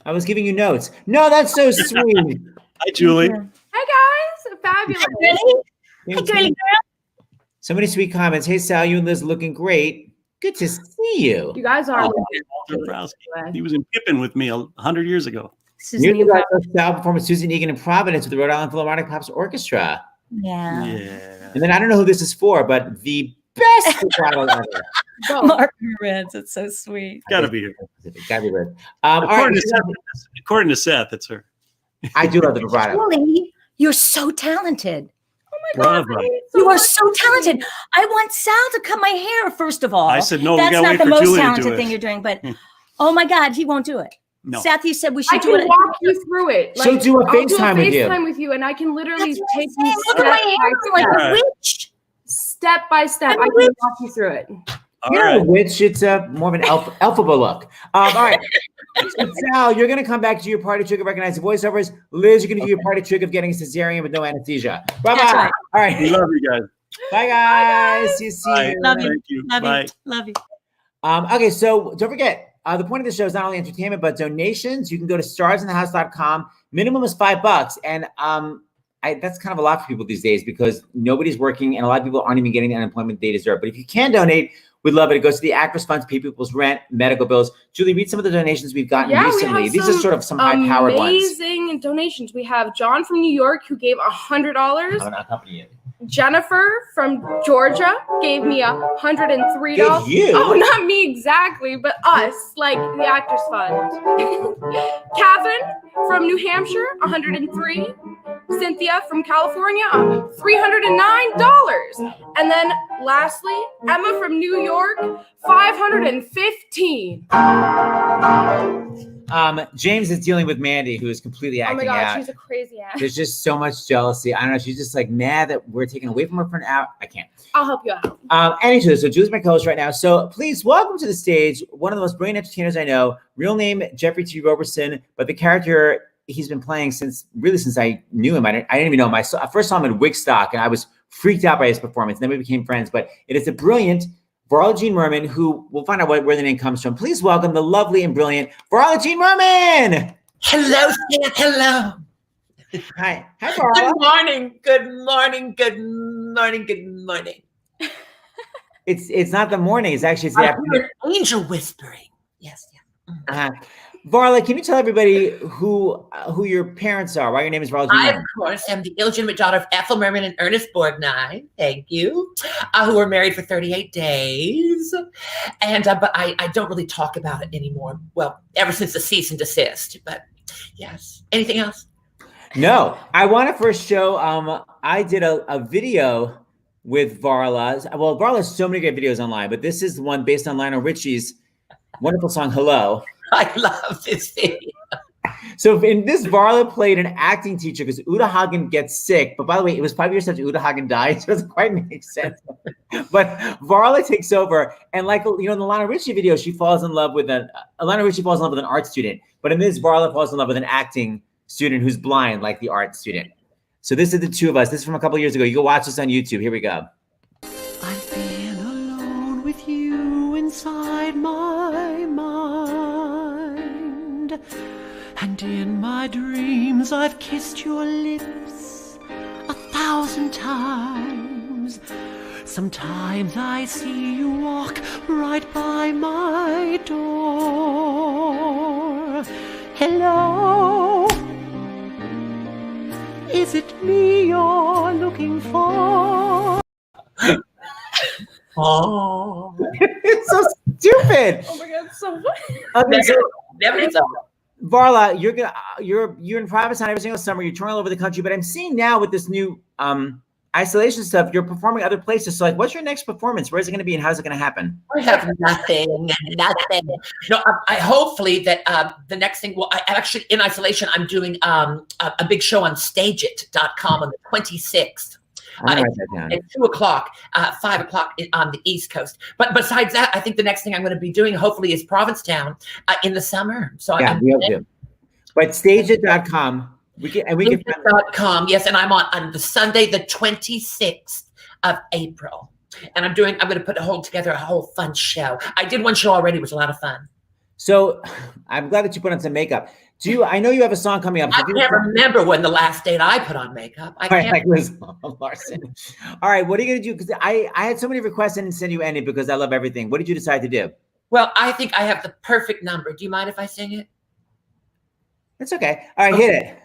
I was giving you notes. No, that's so sweet. Hi, Julie. Hey guys, fabulous. Hey, girly girl. So many sweet comments. Hey, Sal, you and Liz looking great. Good to see you. You guys are. Walter Browski. He was in Pippin with me 100 years ago. Music director Sal performed with Susan Egan in Providence with the Rhode Island Philharmonic Pops Orchestra. Yeah. Yeah. And then I don't know who this is for, but the best vibrato ever. Mark Moritz, it's so sweet. Gotta be her. Gotta be good. All right, According to Seth, it's her. I do love the vibrato. Julie, you're so talented. Bravo. You are so talented. I want Sal to cut my hair, first of all. I said, no, we that's gotta not wait the for most Julie to do talented it. thing you're doing, but oh my God, he won't do it. No. Seth, you said we I should do can it. walk you through it. So do a I'll FaceTime with you. FaceTime with you, and I can literally That's what I'm take you saying. Look at my hair, I'm like a witch. step by step. I'm a I can witch. walk you through it. All You're right. a witch. It's more of an alphaba look. All right. So Sal, you're going to come back to your party trick of recognizing voiceovers. Liz, you're going to do your party trick of getting a cesarean with no anesthesia. Bye-bye. That's right. All right. We love you guys. Bye, guys. See Bye. you. Love you. Thank you. Love Bye. you. Love you. Okay, so don't forget, the point of the show is not only entertainment, but donations. You can go to starsinthehouse.com. Minimum is $5. And that's kind of a lot for people these days because nobody's working and a lot of people aren't even getting the unemployment they deserve. But if you can donate, we'd love it. It goes to the Actors Funds, pay people's rent, medical bills. Julie, read some of the donations we've gotten recently. These are sort of some high-powered ones. Amazing donations. We have John from New York who gave $100. I'm going to accompany you. Jennifer from Georgia gave me $103. Give you? Oh, not me exactly, but us, like the Actors Fund. Catherine from New Hampshire, $103. Cynthia from California, $309. And then lastly, Emma from New York, $515. James is dealing with Mandy, who is completely Oh my acting God, out. she's a crazy ass. There's just so much jealousy. I don't know. She's just like mad that we're taking away from her for an hour. I can't. I'll help you out. Anywho, so Julie's my co-host right now. So please welcome to the stage one of the most brilliant entertainers I know. Real name Jeffrey T. Roberson, but the character he's been playing since I knew him. I didn't even know him. I first saw him in Wigstock, and I was freaked out by his performance. And then we became friends. But it is a brilliant Varla Jean Merman, who we'll find out where the name comes from. Please welcome the lovely and brilliant Varla Jean Merman. Hello, Stan. Hello. Hi, Varla. Good morning. Good morning. Good morning. Good morning. It's not the morning. It's actually the I afternoon. hear an angel whispering. Yes. Yeah. Varla, can you tell everybody who your parents are? Why your name is Varla Jean I, of Merman? course, am the illegitimate daughter of Ethel Merman and Ernest Borgnine. Thank you. Who were married for 38 days. And but I don't really talk about it anymore. Well, ever since the cease and desist. But yes. Anything else? No. I want to first show. I did a video with Varla. Well, Varla has so many great videos online, but this is the one based on Lionel Richie's wonderful song "Hello." I love this video. So in this, Varla played an acting teacher because Uta Hagen gets sick. But by the way, it was 5 years after Uta Hagen died, so it doesn't quite make sense. But Varla takes over, and like in the Lionel Richie video, she falls in love with Lionel Richie falls in love with an art student. But in this, Varla falls in love with an acting student who's blind, like the art student. So this is the two of us. This is from a couple of years ago. You can watch this on YouTube. Here we go. I've been alone with you inside my mind, and in my dreams I've kissed your lips 1,000 times. Sometimes I see you walk right by my door. Hello, is it me you're looking for? Oh. It's so stupid. Oh my God, so funny. Okay, so Never gets old. Varla, you're in private time every single summer. You're touring all over the country, but I'm seeing now with this new isolation stuff, you're performing other places. So like, what's your next performance? Where's it going to be and how's it going to happen? I have nothing. No, I hopefully that the next thing, well, I actually in isolation, I'm doing a big show on stageit.com on the 26th. I'm gonna write that down. At 2 o'clock, 5 o'clock on the East Coast. But besides that, I think the next thing I'm going to be doing, hopefully, is Provincetown in the summer. So Yeah, we all do. But stageit.com, we can. .com, yes, and I'm on the Sunday, the 26th of April. And I'm going to put together a whole fun show. I did one show already, it was a lot of fun. So I'm glad that you put on some makeup. I know you have a song coming up. I can't remember when the last date I put on makeup. I can't. Like Liz Larson. All right, what are you going to do? Because I had so many requests and didn't send you any because I love everything. What did you decide to do? Well, I think I have the perfect number. Do you mind if I sing it? It's okay. All right, hit it.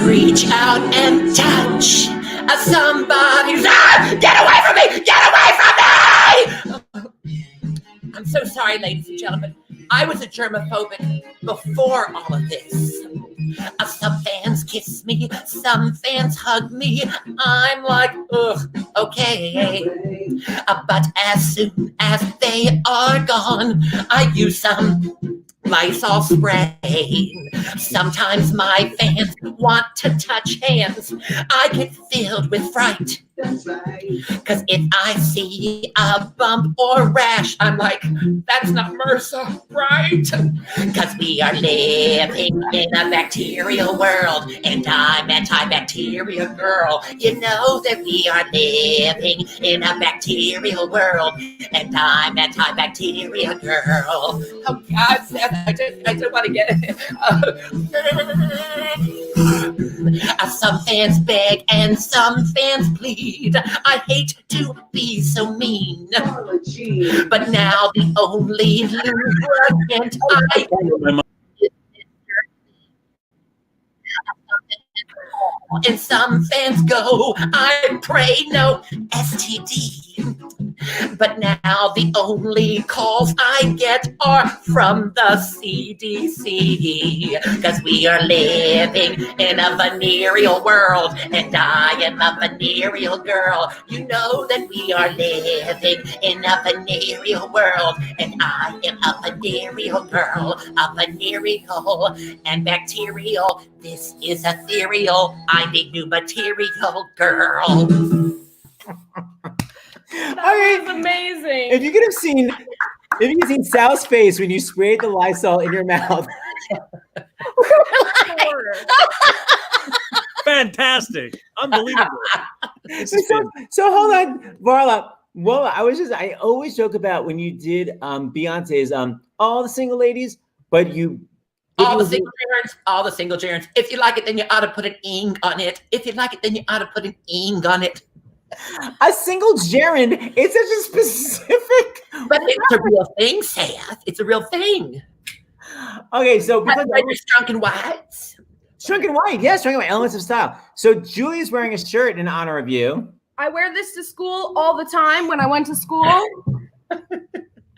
Reach out and touch somebody's. Get away from me! Get away from me! I'm so sorry, ladies and gentlemen. I was a germophobic before all of this. Some fans kiss me, some fans hug me. I'm like, ugh, okay. But as soon as they are gone, I use some Lysol spray. Sometimes my fans want to touch hands. I get filled with fright. Because if I see a bump or rash, I'm like, that's not MRSA, right? Because we are living in a bacterial world, and I'm antibacterial girl. You know that we are living in a bacterial world, and I'm antibacterial girl. Oh God, Seth, I just want to get it. Some fans beg and some fans plead. I hate to be so mean, but now the only lubricant and some fans go, I pray no STD. But now the only calls I get are from the CDC. Because we are living in a venereal world, and I am a venereal girl. You know that we are living in a venereal world, and I am a venereal girl, a venereal and bacterial. This is ethereal. I'm a new material girl. That was amazing. If you could have seen Sal's face when you sprayed the Lysol in your mouth. Fantastic. Unbelievable. So hold on, Varla. Well, I always joke about when you did Beyonce's All the Single Ladies, but you all the single germs. If you like it, then you ought to put an ing on it. If you like it, then you ought to put an ing on it. A single gerund. It's such a specific. But it's a real thing, Seth. It's a real thing. Okay, so because Shrunken Whites. Shrunken White, yes, Shrunken White, Elements of Style. So Julie's wearing a shirt in honor of you. I wear this to school all the time when I went to school.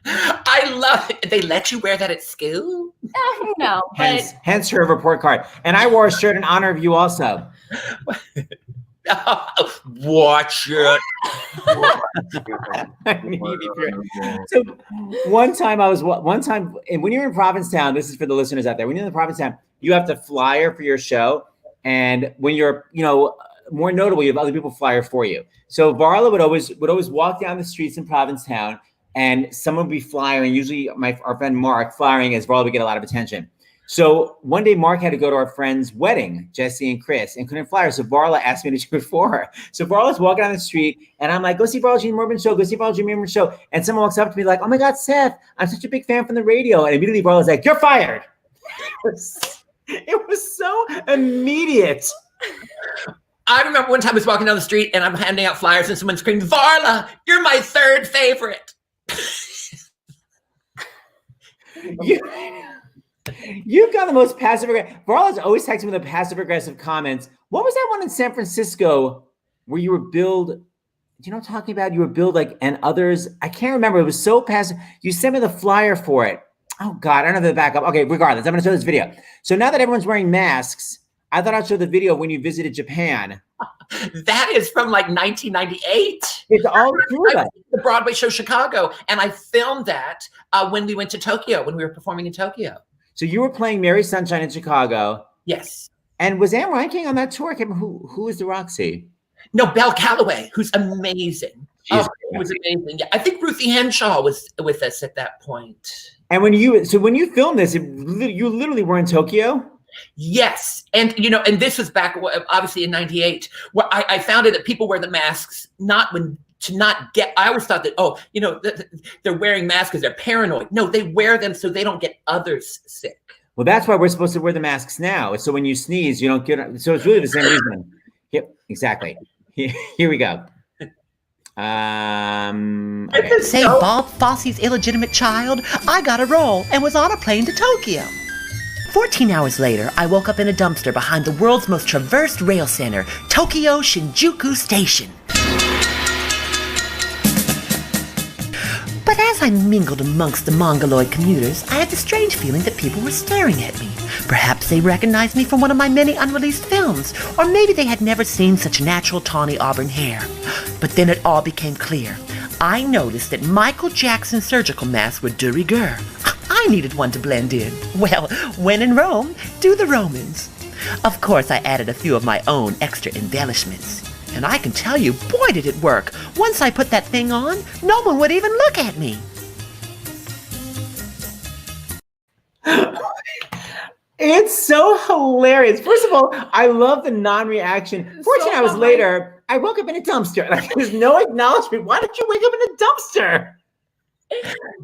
I love it. They let you wear that at school? No. Hence her report card. And I wore a shirt in honor of you also. Watch it. So one time when you're in Provincetown, this is for the listeners out there, when you're in Provincetown, you have to flyer for your show. And when you're, more notable, you have other people flyer for you. So Varla would always walk down the streets in Provincetown and someone would be flyering, usually our friend Mark flyering as Varla would get a lot of attention. So one day Mark had to go to our friend's wedding, Jesse and Chris, and couldn't fly her. So Varla asked me to do it for her. So Varla's walking down the street and I'm like, go see Varla Jean Morgan show, go see Varla Jean Morgan show. And someone walks up to me like, oh my God, Seth, I'm such a big fan from the radio. And immediately Varla's like, you're fired. It was so immediate. I remember one time I was walking down the street and I'm handing out flyers and someone screamed, Varla, you're my third favorite. You've got the most passive aggressive. Varla's always texting me the passive aggressive comments. What was that one in San Francisco where you were billed? Do you know what I'm talking about? You were billed like and others. I can't remember. It was so passive. You sent me the flyer for it. Oh God, I don't know the backup. Okay, regardless, I'm going to show this video. So now that everyone's wearing masks, I thought I'd show the video when you visited Japan. That is from like 1998. It's all true. I was at the Broadway show Chicago, and I filmed that when we went to Tokyo, when we were performing in Tokyo. So you were playing Mary Sunshine in Chicago. Yes. And was Anne Reinking on that tour? I can't remember who is the Roxy? No, Belle Calloway, who's amazing. She's it was amazing. Yeah, I think Ruthie Henshaw was with us at that point. And when you filmed this, you literally were in Tokyo? Yes. And, and this was back, obviously, in 98, where I found it that people wear the masks, I always thought that, they're wearing masks because they're paranoid. No, they wear them so they don't get others sick. Well, that's why we're supposed to wear the masks now. So when you sneeze, you don't get, so it's really the same reason. Yep, exactly. Here we go. Okay. Say, Bob Fosse's illegitimate child, I got a role and was on a plane to Tokyo. 14 hours later, I woke up in a dumpster behind the world's most traversed rail center, Tokyo Shinjuku Station. But as I mingled amongst the mongoloid commuters, I had the strange feeling that people were staring at me. Perhaps they recognized me from one of my many unreleased films, or maybe they had never seen such natural tawny auburn hair. But then it all became clear. I noticed that Michael Jackson's surgical masks were de rigueur. I needed one to blend in. Well, when in Rome, do the Romans. Of course, I added a few of my own extra embellishments. And I can tell you, boy, did it work. Once I put that thing on, no one would even look at me. It's so hilarious. First of all, I love the non-reaction. 14 hours later, I woke up in a dumpster. Like, there's no acknowledgement. Why did you wake up in a dumpster?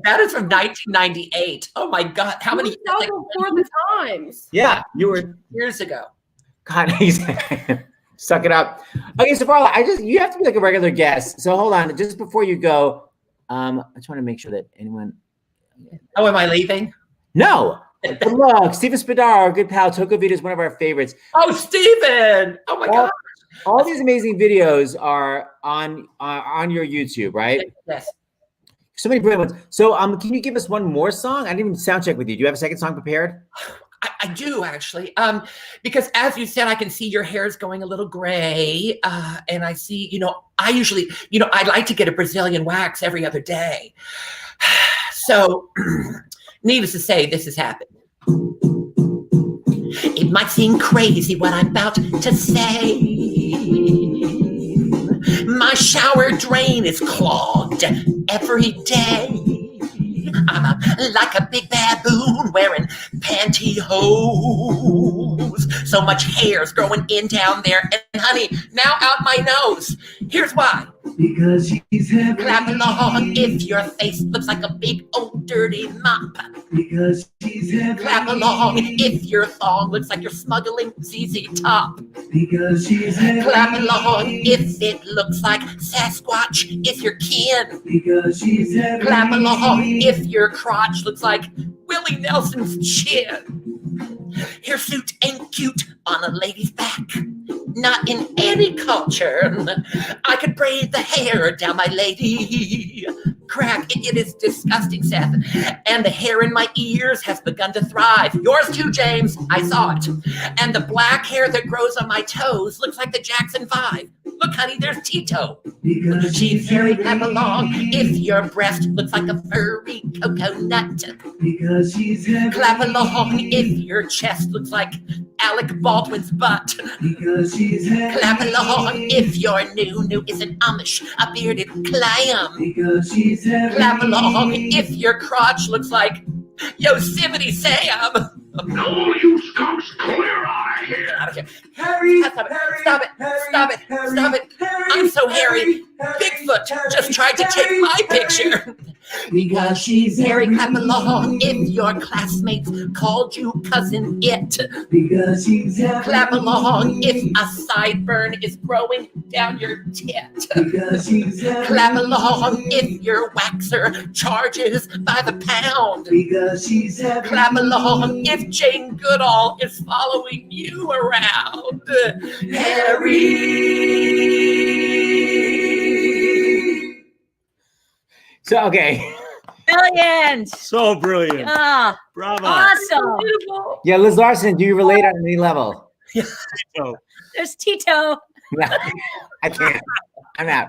That is from 1998. Oh my God. How many? Like, before the times. Yeah, you were years ago. God, suck it up. Okay, so Farla, you have to be like a regular guest. So hold on, just before you go, I just want to make sure that anyone. Oh, am I leaving? No. But look, Steven Spadar, our good pal, Toko Vita is one of our favorites. Oh, Steven! Oh my God! All these amazing videos are on your YouTube, right? Yes. So many brilliant ones. So, can you give us one more song? I didn't even sound check with you. Do you have a second song prepared? I do actually, because as you said, I can see your hair is going a little gray, and I see, I usually, I like to get a Brazilian wax every other day. So, needless to say, this has happened. It might seem crazy what I'm about to say. My shower drain is clogged every day. I'm like a big baboon wearing pantyhose. So much hair's growing in down there. And honey, now out my nose. Here's why. Because she's heavy. Clap along if your face looks like a big old dirty mop. Because she's heavy. Clap along if your thong looks like you're smuggling ZZ Top. Because she's heavy. Clap along if it looks like Sasquatch if you're kin. Because she's heavy. Clap along if your crotch looks like Willie Nelson's chin. Hirsute ain't cute on a lady's back. Not in any culture. I could braid the hair down my lady. Crack, it is disgusting, Seth. And the hair in my ears has begun to thrive. Yours too, James. I saw it. And the black hair that grows on my toes looks like the Jackson 5. Look, honey, there's Tito. Because she's very clap along if your breast looks like a furry coconut. Because she's clap along if your chest looks like Alec Baldwin's butt. Because she's clap along if your new is an Amish, a bearded clam. Because she's clap along if your crotch looks like Yosemite Sam. No, you skunks, clear out of here. Get out of here. Harry, stop it. I'm so hairy. Bigfoot just tried to take my picture. Because she's hairy, clap along if your classmates called you cousin it. Because she's clap along if a sideburn is growing down your tit. Because she's clap along if your waxer charges by the pound. Because she's clap along if Jane Goodall is following you around. Harry. So, okay. Brilliant. So brilliant. Ah, Bravo. awesome. Yeah, Liz Larson, do you relate on any level? So, There's Tito. I can't. I'm out.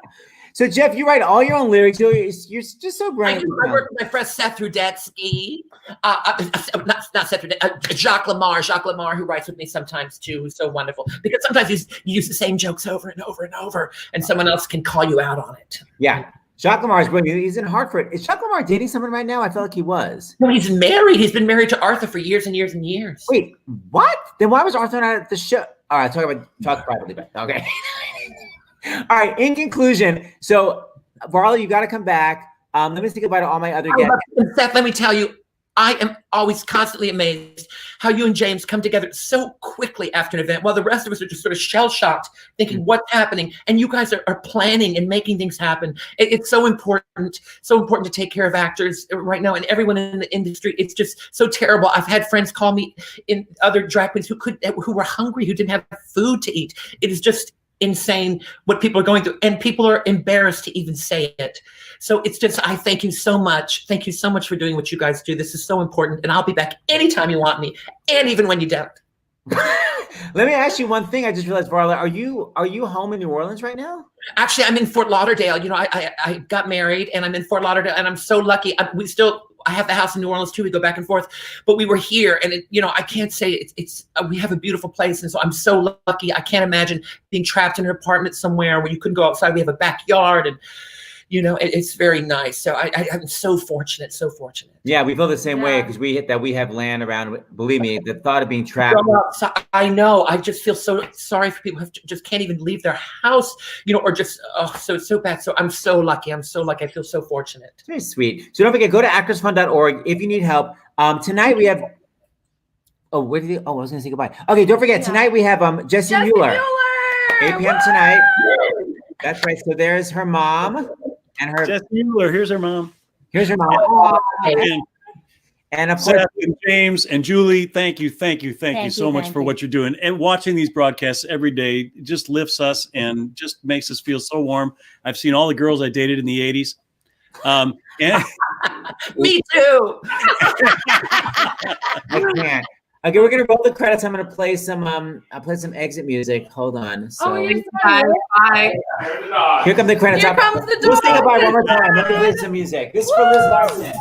So Jeff, you write all your own lyrics. You're just so I brilliant. do. I work with my friend Seth Rudetsky. Not Seth Rudetsky. Jacques Lamar, who writes with me sometimes too, who's so wonderful. Because sometimes you use the same jokes over and over and over, and someone else can call you out on it. Yeah. Jacques Lamar is brilliant. He's in Hartford. Is Jacques Lamar dating someone right now? I felt like he was. No, he's married. He's been married to Arthur for years and years and years. Wait, what? Then why was Arthur not at the show? All right, talk privately, but okay. All right, in conclusion, so Varla, you got to come back. Let me say goodbye to all my other guests. Seth, let me tell you, I am always constantly amazed how you and James come together so quickly after an event, while the rest of us are just sort of shell-shocked, thinking what's happening, and you guys are planning and making things happen. It's so important to take care of actors right now, and everyone in the industry. It's just so terrible. I've had friends call me in other drag queens who were hungry, who didn't have food to eat. It is just insane what people are going through, and people are embarrassed to even say it. So it's just, I thank you so much. Thank you so much for doing what you guys do. This is so important, and I'll be back anytime you want me, and even when you don't. Let me ask you one thing. I just realized, Varla, are you home in New Orleans right now? Actually, I'm in Fort Lauderdale. You know, I got married, and I'm in Fort Lauderdale, and I'm so lucky. I have the house in New Orleans too. We go back and forth, but we were here, and I can't say we have a beautiful place, and so I'm so lucky. I can't imagine being trapped in an apartment somewhere where you couldn't go outside. We have a backyard, and it's very nice. So I'm so fortunate, so fortunate. Yeah, we feel the same way because we have land around. Believe me, the thought of being trapped. I know. I just feel so sorry for people who just can't even leave their house, or just so it's so bad. So I'm so lucky. I feel so fortunate. It's very sweet. So don't forget, go to actorsfund.org if you need help. Tonight we have. Oh, where did he? Oh, I was going to say goodbye. Okay, don't forget. Tonight we have Jesse Mueller. 8 p.m. tonight. That's right. So there's her mom. And her Jesse Mueller, here's her mom. Here's her mom. And of course, Seth and James and Julie, thank you so much for what you're doing. And watching these broadcasts every day just lifts us and just makes us feel so warm. I've seen all the girls I dated in the 80s. And me too. I can't. Okay, we're gonna roll the credits. I'm gonna play some exit music. Hold on. So Bye. Here come the credits. Here comes the door. We'll say goodbye one more time. Let me play some music. This is for Liz Larson.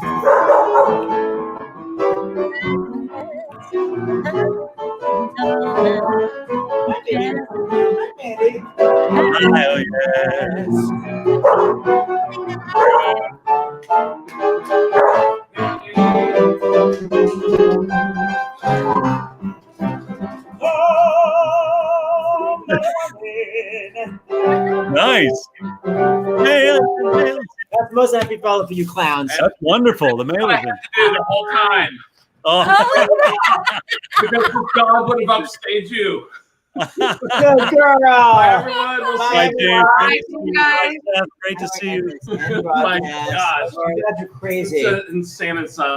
oh, nice. That's the most happy follow for you clowns. That's wonderful. The mail is in. The whole time. Oh. Because God would have upstaged you. Good girl. Bye, everyone. We'll see Bye, you. James. Bye, guys. Great to see you. My gosh. You're crazy. It's an insane asylum.